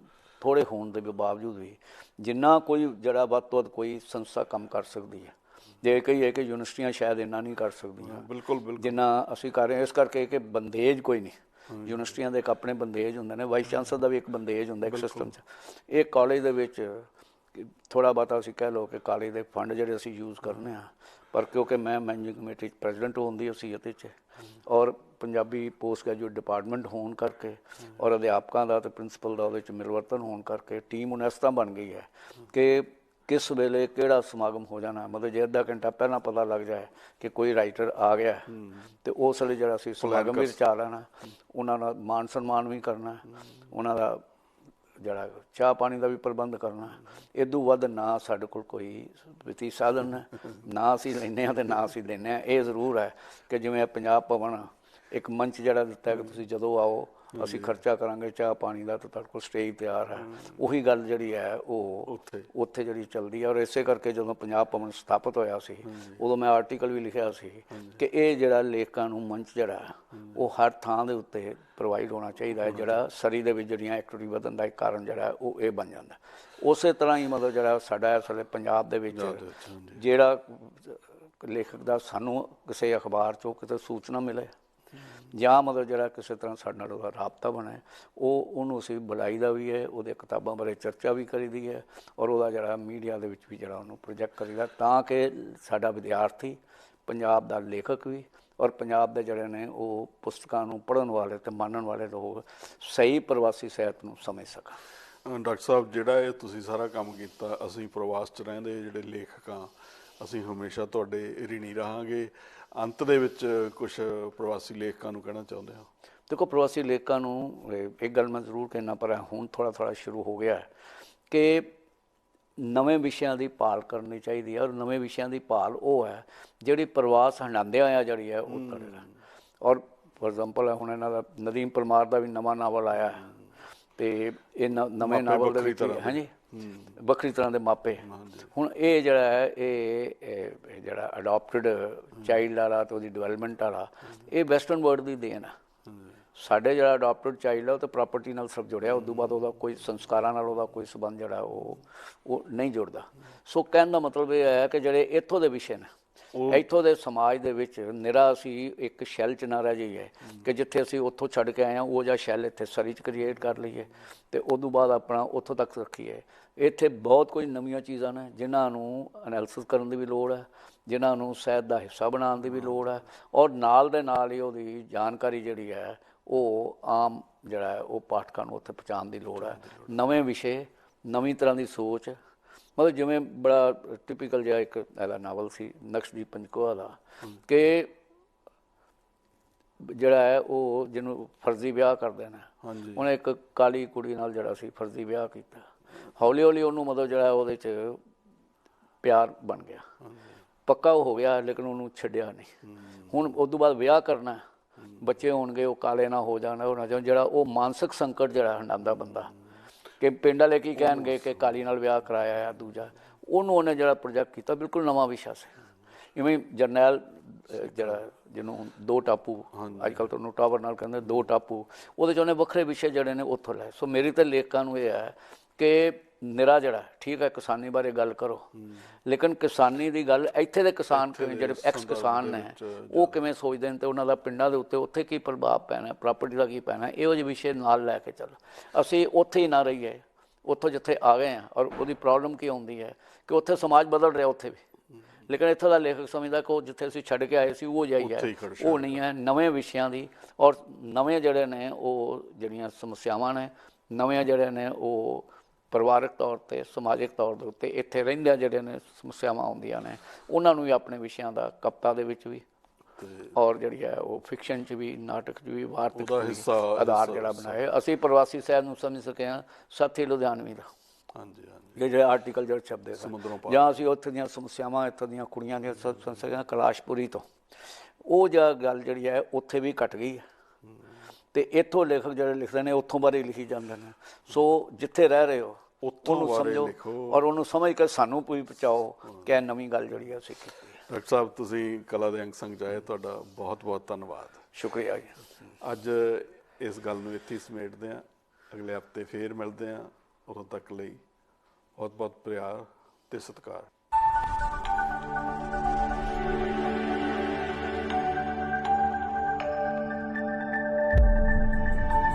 ਥੋੜ੍ਹੇ ਹੋਣ ਦੇ ਬਾਵਜੂਦ ਵੀ ਜਿੰਨਾ ਕੋਈ ਜਿਹੜਾ ਵੱਧ ਤੋਂ ਵੱਧ ਕੋਈ ਸੰਸਥਾ ਕੰਮ ਕਰ ਸਕਦੀ ਹੈ, ਜੇ ਕਹੀਏ ਕਿ ਯੂਨੀਵਰਸਿਟੀਆਂ ਸ਼ਾਇਦ ਇੰਨਾ ਨਹੀਂ ਕਰ ਸਕਦੀਆਂ ਬਿਲਕੁਲ ਜਿੰਨਾ ਅਸੀਂ ਕਰ ਰਹੇ ਹਾਂ। ਇਸ ਕਰਕੇ ਕਿ ਬੰਦੇਜ ਕੋਈ ਨਹੀਂ, ਯੂਨੀਵਰਸਿਟੀਆਂ ਦੇ ਇੱਕ ਆਪਣੇ ਬੰਦੇਜ ਹੁੰਦੇ ਨੇ, ਵਾਈਸ ਚਾਂਸਲਰ ਦਾ ਵੀ ਇੱਕ ਬੰਦੇਜ ਹੁੰਦਾ ਇੱਕ ਸਿਸਟਮ 'ਚ। ਇਹ ਕਾਲਜ ਦੇ ਵਿੱਚ ਥੋੜ੍ਹਾ ਬਹੁਤਾ ਅਸੀਂ ਕਹਿ ਲਓ ਕਿ ਕਾਲਜ ਦੇ ਫੰਡ ਜਿਹੜੇ ਅਸੀਂ ਯੂਜ਼ ਕਰਨੇ ਆ, ਪਰ ਕਿਉਂਕਿ ਮੈਂ ਮੈਨੇਜਿੰਗ ਕਮੇਟੀ 'ਚ ਪ੍ਰੈਜ਼ੀਡੈਂਟ ਹੋਣ ਦੀ ਹਸੀਅਤ 'ਚ ਔਰ ਪੰਜਾਬੀ ਪੋਸਟ ਗ੍ਰੈਜੂਏਟ ਡਿਪਾਰਟਮੈਂਟ ਹੋਣ ਕਰਕੇ ਔਰ ਅਧਿਆਪਕਾਂ ਦਾ ਅਤੇ ਪ੍ਰਿੰਸੀਪਲ ਦਾ ਉਹਦੇ 'ਚ ਮਿਲਵਰਤਨ ਹੋਣ ਕਰਕੇ ਟੀਮ ਹੁਣ ਇਸ ਤਰ੍ਹਾਂ ਬਣ ਗਈ ਹੈ ਕਿ ਕਿਸ ਵੇਲੇ ਕਿਹੜਾ ਸਮਾਗਮ ਹੋ ਜਾਣਾ, ਮਤਲਬ ਜੇ ਅੱਧਾ ਘੰਟਾ ਪਹਿਲਾਂ ਪਤਾ ਲੱਗ ਜਾਏ ਕਿ ਕੋਈ ਰਾਈਟਰ ਆ ਗਿਆ ਅਤੇ ਉਸ ਵੇਲੇ ਜਿਹੜਾ ਅਸੀਂ ਸਮਾਗਮ ਵੀ ਰਚਾ ਲੈਣਾ, ਉਹਨਾਂ ਦਾ ਮਾਣ ਸਨਮਾਨ ਵੀ ਕਰਨਾ, ਉਹਨਾਂ ਦਾ ਜਿਹੜਾ ਚਾਹ ਪਾਣੀ ਦਾ ਵੀ ਪ੍ਰਬੰਧ ਕਰਨਾ। ਇਦੋਂ ਵੱਧ ਨਾ ਸਾਡੇ ਕੋਲ ਕੋਈ ਵਿੱਤੀ ਸਾਧਨ ਹੈ, ਨਾ ਅਸੀਂ ਲੈਂਦੇ ਹਾਂ ਅਤੇ ਨਾ ਅਸੀਂ ਦਿੰਦੇ ਹਾਂ। ਇਹ ਜ਼ਰੂਰ ਹੈ ਕਿ ਜਿਵੇਂ ਪੰਜਾਬ ਭਵਨ ਇੱਕ ਮੰਚ ਜਿਹੜਾ ਦਿੱਤਾ ਕਿ ਤੁਸੀਂ ਜਦੋਂ ਆਓ ਅਸੀਂ ਖਰਚਾ ਕਰਾਂਗੇ ਚਾਹ ਪਾਣੀ ਦਾ, ਤਾਂ ਤੁਹਾਡੇ ਕੋਲ ਸਟੇਜ ਤਿਆਰ ਹੈ। ਉਹੀ ਗੱਲ ਜਿਹੜੀ ਹੈ ਉਹ ਉੱਥੇ ਜਿਹੜੀ ਚੱਲਦੀ ਹੈ। ਔਰ ਇਸੇ ਕਰਕੇ ਜਦੋਂ ਪੰਜਾਬ ਭਵਨ ਸਥਾਪਿਤ ਹੋਇਆ ਸੀ ਉਦੋਂ ਮੈਂ ਆਰਟੀਕਲ ਵੀ ਲਿਖਿਆ ਸੀ ਕਿ ਇਹ ਜਿਹੜਾ ਲੇਖਕਾਂ ਨੂੰ ਮੰਚ ਜਿਹੜਾ ਉਹ ਹਰ ਥਾਂ ਦੇ ਉੱਤੇ ਪ੍ਰੋਵਾਈਡ ਹੋਣਾ ਚਾਹੀਦਾ ਹੈ, ਜਿਹੜਾ ਸਰੀ ਦੇ ਵਿੱਚ ਜਿਹੜੀਆਂ ਐਕਟਿਵਿਟੀ ਵਧਣ ਦਾ ਇੱਕ ਕਾਰਨ ਜਿਹੜਾ ਉਹ ਇਹ ਬਣ ਜਾਂਦਾ। ਉਸੇ ਤਰ੍ਹਾਂ ਹੀ ਮਤਲਬ ਜਿਹੜਾ ਸਾਡਾ ਇਸ ਵੇਲੇ ਪੰਜਾਬ ਦੇ ਵਿੱਚ ਜਿਹੜਾ ਲੇਖਕ ਦਾ ਸਾਨੂੰ ਕਿਸੇ ਅਖਬਾਰ 'ਚੋਂ ਕਿਤੇ ਸੂਚਨਾ ਮਿਲੇ ਜਾਂ ਮਤਲਬ ਜਿਹੜਾ ਕਿਸੇ ਤਰ੍ਹਾਂ ਸਾਡੇ ਨਾਲ ਉਹਦਾ ਰਾਬਤਾ ਬਣੇ, ਉਹਨੂੰ ਅਸੀਂ ਬੁਲਾਈ ਦਾ ਵੀ ਹੈ, ਉਹਦੇ ਕਿਤਾਬਾਂ ਬਾਰੇ ਚਰਚਾ ਵੀ ਕਰੀਦੀ ਹੈ ਔਰ ਉਹਦਾ ਜਿਹੜਾ ਮੀਡੀਆ ਦੇ ਵਿੱਚ ਵੀ ਜਿਹੜਾ ਉਹਨੂੰ ਪ੍ਰੋਜੈਕਟ ਕਰੀਦਾ, ਤਾਂ ਕਿ ਸਾਡਾ ਵਿਦਿਆਰਥੀ, ਪੰਜਾਬ ਦਾ ਲੇਖਕ ਵੀ ਔਰ ਪੰਜਾਬ ਦੇ ਜਿਹੜੇ ਨੇ ਉਹ ਪੁਸਤਕਾਂ ਨੂੰ ਪੜ੍ਹਨ ਵਾਲੇ ਅਤੇ ਮੰਨਣ ਵਾਲੇ ਲੋਕ ਸਹੀ ਪ੍ਰਵਾਸੀ ਸਾਹਿਤ ਨੂੰ ਸਮਝ ਸਕਣ। ਡਾਕਟਰ ਸਾਹਿਬ, ਜਿਹੜਾ ਇਹ ਤੁਸੀਂ ਸਾਰਾ ਕੰਮ ਕੀਤਾ, ਅਸੀਂ ਪ੍ਰਵਾਸ 'ਚ ਰਹਿੰਦੇ ਜਿਹੜੇ ਲੇਖਕ ਹਾਂ ਅਸੀਂ ਹਮੇਸ਼ਾ ਤੁਹਾਡੇ ਰਿਣੀ ਰਹਾਂਗੇ। ਅੰਤ ਦੇ ਵਿੱਚ ਕੁਛ ਪ੍ਰਵਾਸੀ ਲੇਖਕਾਂ ਨੂੰ ਕਹਿਣਾ ਚਾਹੁੰਦੇ ਹਾਂ? ਦੇਖੋ, ਪ੍ਰਵਾਸੀ ਲੇਖਕਾਂ ਨੂੰ ਇੱਕ ਗੱਲ ਮੈਂ ਜ਼ਰੂਰ ਕਹਿਣਾ, ਪਰ ਹੁਣ ਥੋੜ੍ਹਾ ਸ਼ੁਰੂ ਹੋ ਗਿਆ ਕਿ ਨਵੇਂ ਵਿਸ਼ਿਆਂ ਦੀ ਭਾਲ ਕਰਨੀ ਚਾਹੀਦੀ ਹੈ। ਔਰ ਨਵੇਂ ਵਿਸ਼ਿਆਂ ਦੀ ਭਾਲ ਉਹ ਹੈ ਜਿਹੜੀ ਪ੍ਰਵਾਸ ਹੰਡਾਉਂਦੇ ਹੋਇਆ ਜਿਹੜੀ ਹੈ ਉਹ ਕਰੇਗਾ। ਔਰ ਫੋਰ ਐਗਜ਼ਾਮਪਲ ਹੁਣ ਇਹਨਾਂ ਦਾ ਨਦੀਮ ਪਰਮਾਰ ਦਾ ਵੀ ਨਵਾਂ ਨਾਵਲ ਆਇਆ ਅਤੇ ਇਹ ਨਵੇਂ ਨਾਵਲ ਦੇ ਵਿੱਚ ਹਾਂਜੀ ਵੱਖਰੀ ਤਰ੍ਹਾਂ ਦੇ ਮਾਪੇ। ਹੁਣ ਇਹ ਜਿਹੜਾ ਹੈ ਇਹ ਜਿਹੜਾ ਅਡੋਪਟਡ ਚਾਈਲਡ ਵਾਲਾ ਅਤੇ ਉਹਦੀ ਡਿਵੈਲਪਮੈਂਟ ਵਾਲਾ ਇਹ ਵੈਸਟਰਨ ਵਰਲਡ ਦੀ ਦੇਣ ਆ। ਸਾਡੇ ਜਿਹੜਾ ਅਡੋਪਟਡ ਚਾਈਲਡ ਆ ਉਹ ਤਾਂ ਪ੍ਰਾਪਰਟੀ ਨਾਲ ਸਭ ਜੁੜਿਆ, ਉਸ ਤੋਂ ਬਾਅਦ ਉਹਦਾ ਕੋਈ ਸੰਸਕਾਰਾਂ ਨਾਲ ਉਹਦਾ ਕੋਈ ਸੰਬੰਧ ਜਿਹੜਾ ਉਹ ਨਹੀਂ ਜੁੜਦਾ। ਸੋ ਕਹਿਣ ਦਾ ਮਤਲਬ ਇਹ ਹੈ ਕਿ ਜਿਹੜੇ ਇੱਥੋਂ ਦੇ ਵਿਸ਼ੇ ਨੇ ਇੱਥੋਂ ਦੇ ਸਮਾਜ ਦੇ ਵਿੱਚ ਨਿਰਾ ਅਸੀਂ ਇੱਕ ਸ਼ੈੱਲ 'ਚ ਨਾ ਰਹਿ ਜਾਈਏ ਕਿ ਜਿੱਥੇ ਅਸੀਂ ਉੱਥੋਂ ਛੱਡ ਕੇ ਆਏ ਹਾਂ ਉਹ ਜਿਹਾ ਸ਼ੈੱਲ ਇੱਥੇ ਸਰੀ 'ਚ ਕ੍ਰੀਏਟ ਕਰ ਲਈਏ ਅਤੇ ਉਦੋਂ ਬਾਅਦ ਆਪਣਾ ਉੱਥੋਂ ਤੱਕ ਰੱਖੀਏ। ਇੱਥੇ ਬਹੁਤ ਕੋਈ ਨਵੀਆਂ ਚੀਜ਼ਾਂ ਨੇ ਜਿਨ੍ਹਾਂ ਨੂੰ ਐਨਾਲਿਸਿਸ ਕਰਨ ਦੀ ਵੀ ਲੋੜ ਹੈ, ਜਿਨ੍ਹਾਂ ਨੂੰ ਸਾਹਿਤ ਦਾ ਹਿੱਸਾ ਬਣਾਉਣ ਦੀ ਵੀ ਲੋੜ ਹੈ ਔਰ ਨਾਲ ਦੇ ਨਾਲ ਹੀ ਉਹਦੀ ਜਾਣਕਾਰੀ ਜਿਹੜੀ ਹੈ ਉਹ ਆਮ ਜਿਹੜਾ ਹੈ ਉਹ ਪਾਠਕਾਂ ਨੂੰ ਉੱਥੇ ਪਹੁੰਚਾਉਣ ਦੀ ਲੋੜ ਹੈ। ਨਵੇਂ ਵਿਸ਼ੇ, ਨਵੀਂ ਤਰ੍ਹਾਂ ਦੀ ਸੋਚ, ਮਤਲਬ ਜਿਵੇਂ ਬੜਾ ਟਿਪੀਕਲ ਜਿਹਾ ਇੱਕ ਇਹਦਾ ਨਾਵਲ ਸੀ ਨਕਸ਼ਦੀਪ ਪੰਚਕੂਲਾ ਦਾ ਕਿ ਜਿਹੜਾ ਹੈ ਉਹ ਜਿਹਨੂੰ ਫਰਜ਼ੀ ਵਿਆਹ ਕਰਦੇ ਨੇ, ਉਹਨੇ ਇੱਕ ਕਾਲੀ ਕੁੜੀ ਨਾਲ ਜਿਹੜਾ ਸੀ ਫਰਜ਼ੀ ਵਿਆਹ ਕੀਤਾ। ਹੌਲੀ ਹੌਲੀ ਉਹਨੂੰ ਮਤਲਬ ਜਿਹੜਾ ਉਹਦੇ 'ਚ ਪਿਆਰ ਬਣ ਗਿਆ, ਪੱਕਾ ਉਹ ਹੋ ਗਿਆ, ਲੇਕਿਨ ਉਹਨੂੰ ਛੱਡਿਆ ਨਹੀਂ। ਹੁਣ ਉਸ ਤੋਂ ਬਾਅਦ ਵਿਆਹ ਕਰਨਾ, ਬੱਚੇ ਹੋਣਗੇ, ਉਹ ਕਾਲੇ ਨਾ ਹੋ ਜਾਣ, ਉਹ ਨਾ ਜਾਣ, ਜਿਹੜਾ ਉਹ ਮਾਨਸਿਕ ਸੰਕਟ ਜਿਹੜਾ ਹੰਡਾਉਂਦਾ ਬੰਦਾ ਕਿ ਪਿੰਡ ਵਾਲੇ ਕੀ ਕਹਿਣਗੇ ਕਿ ਕਾਲੀ ਨਾਲ ਵਿਆਹ ਕਰਾਇਆ ਆ ਦੂਜਾ, ਉਹਨੂੰ ਉਹਨੇ ਜਿਹੜਾ ਪ੍ਰੋਜੈਕਟ ਕੀਤਾ ਬਿਲਕੁਲ ਨਵਾਂ ਵਿਸ਼ਾ ਸੀ। ਇਵੇਂ ਜਰਨੈਲ ਜਿਹੜਾ ਜਿਹਨੂੰ ਦੋ ਟਾਪੂ ਅੱਜ ਕੱਲ੍ਹ ਤੁਹਾਨੂੰ ਟਾਵਰ ਨਾਲ ਕਹਿੰਦੇ ਦੋ ਟਾਪੂ, ਉਹਦੇ 'ਚ ਉਹਨੇ ਵੱਖਰੇ ਵਿਸ਼ੇ ਜਿਹੜੇ ਨੇ ਉੱਥੋਂ ਲਏ। ਸੋ ਮੇਰੀ ਤਾਂ ਲੇਖਕਾਂ ਨੂੰ ਇਹ ਹੈ ਕਿ ਨਿਰਾ ਜਿਹੜਾ ਠੀਕ ਹੈ ਕਿਸਾਨੀ ਬਾਰੇ ਗੱਲ ਕਰੋ, ਲੇਕਿਨ ਕਿਸਾਨੀ ਦੀ ਗੱਲ ਇੱਥੇ ਦੇ ਕਿਸਾਨ ਕਿਵੇਂ ਜਿਹੜੇ ਐਕਸ ਕਿਸਾਨ ਨੇ ਉਹ ਕਿਵੇਂ ਸੋਚਦੇ ਨੇ, ਤੇ ਉਹਨਾਂ ਦਾ ਪਿੰਡਾਂ ਦੇ ਉੱਤੇ ਉੱਥੇ ਕੀ ਪ੍ਰਭਾਵ ਪੈਣਾ, ਪ੍ਰਾਪਰਟੀ ਦਾ ਕੀ ਪੈਣਾ, ਇਹੋ ਜਿਹੇ ਵਿਸ਼ੇ ਨਾਲ ਲੈ ਕੇ ਚੱਲ। ਅਸੀਂ ਉੱਥੇ ਹੀ ਨਾ ਰਹੀਏ, ਉੱਥੋਂ ਜਿੱਥੇ ਆ ਗਏ ਹਾਂ। ਔਰ ਉਹਦੀ ਪ੍ਰੋਬਲਮ ਕੀ ਆਉਂਦੀ ਹੈ ਕਿ ਉੱਥੇ ਸਮਾਜ ਬਦਲ ਰਿਹਾ ਉੱਥੇ ਵੀ, ਲੇਕਿਨ ਇੱਥੋਂ ਦਾ ਲੇਖਕ ਸਮਝਦਾ ਕਿ ਉਹ ਜਿੱਥੇ ਅਸੀਂ ਛੱਡ ਕੇ ਆਏ ਸੀ ਉਹ ਜਾਈ ਹੈ, ਉਹ ਨਹੀਂ ਹੈ। ਨਵੇਂ ਵਿਸ਼ਿਆਂ ਦੀ ਔਰ ਨਵੇਂ ਜਿਹੜੇ ਨੇ ਉਹ ਜਿਹੜੀਆਂ ਸਮੱਸਿਆਵਾਂ ਨੇ, ਨਵੇਂ ਜਿਹੜੇ ਨੇ ਉਹ ਪਰਿਵਾਰਕ ਤੌਰ 'ਤੇ ਸਮਾਜਿਕ ਤੌਰ ਦੇ ਉੱਤੇ ਇੱਥੇ ਰਹਿੰਦਿਆਂ ਜਿਹੜੇ ਨੇ ਸਮੱਸਿਆਵਾਂ ਆਉਂਦੀਆਂ ਨੇ, ਉਹਨਾਂ ਨੂੰ ਵੀ ਆਪਣੇ ਵਿਸ਼ਿਆਂ ਦਾ ਕਵਿਤਾ ਦੇ ਵਿੱਚ ਵੀ ਔਰ ਜਿਹੜੀ ਹੈ ਉਹ ਫਿਕਸ਼ਨ 'ਚ ਵੀ, ਨਾਟਕ 'ਚ ਵੀ, ਵਾਰਤਕ 'ਚ ਵੀ ਆਧਾਰ ਜਿਹੜਾ ਬਣਾਏ। ਅਸੀਂ ਪ੍ਰਵਾਸੀ ਸਾਹਿਬ ਨੂੰ ਸਮਝ ਸਕੇ ਹਾਂ ਸਾਥੀ ਲੁਧਿਆਣਵੀ ਦਾ, ਇਹ ਜਿਹੜੇ ਆਰਟੀਕਲ ਜਿਹੜੇ ਛਪਦੇ ਸਨ, ਜਾਂ ਅਸੀਂ ਉੱਥੇ ਦੀਆਂ ਸਮੱਸਿਆਵਾਂ, ਇੱਥੋਂ ਦੀਆਂ ਕੁੜੀਆਂ ਦੀਆਂ ਸਮੱਸਿਆਵਾਂ ਕੈਲਾਸ਼ਪੁਰੀ ਤੋਂ, ਉਹ ਜਿਹਾ ਗੱਲ ਜਿਹੜੀ ਹੈ ਉੱਥੇ ਵੀ ਘਟ ਗਈ ਹੈ। ਅਤੇ ਇੱਥੋਂ ਲੇਖਕ ਜਿਹੜੇ ਲਿਖਦੇ ਨੇ ਉੱਥੋਂ ਬਾਰੇ ਲਿਖੀ ਜਾਂਦੇ ਨੇ। ਸੋ ਜਿੱਥੇ ਰਹਿ ਰਹੇ ਹੋ ਉਹਨੂੰ ਸਮਝੋ ਔਰ ਉਹਨੂੰ ਸਮਝ ਕੇ ਸਾਨੂੰ ਵੀ ਪਹੁੰਚਾਓ ਕਿ ਇਹ ਨਵੀਂ ਗੱਲ ਜਿਹੜੀ ਹੈ ਅਸੀਂ ਕੀਤੀ ਹੈ। ਡਾਕਟਰ ਸਾਹਿਬ ਤੁਸੀਂ ਕਲਾ ਦੇ ਅੰਗ ਸੰਗ ਜਾਏ, ਤੁਹਾਡਾ ਬਹੁਤ ਬਹੁਤ ਧੰਨਵਾਦ। ਸ਼ੁਕਰੀਆ ਜੀ। ਅੱਜ ਇਸ ਗੱਲ ਨੂੰ ਇੱਥੇ ਹੀ ਸਮੇਟਦੇ ਹਾਂ, ਅਗਲੇ ਹਫ਼ਤੇ ਫੇਰ ਮਿਲਦੇ ਹਾਂ। ਉਦੋਂ ਤੱਕ ਲਈ ਬਹੁਤ ਬਹੁਤ ਪਿਆਰ ਅਤੇ ਸਤਿਕਾਰ।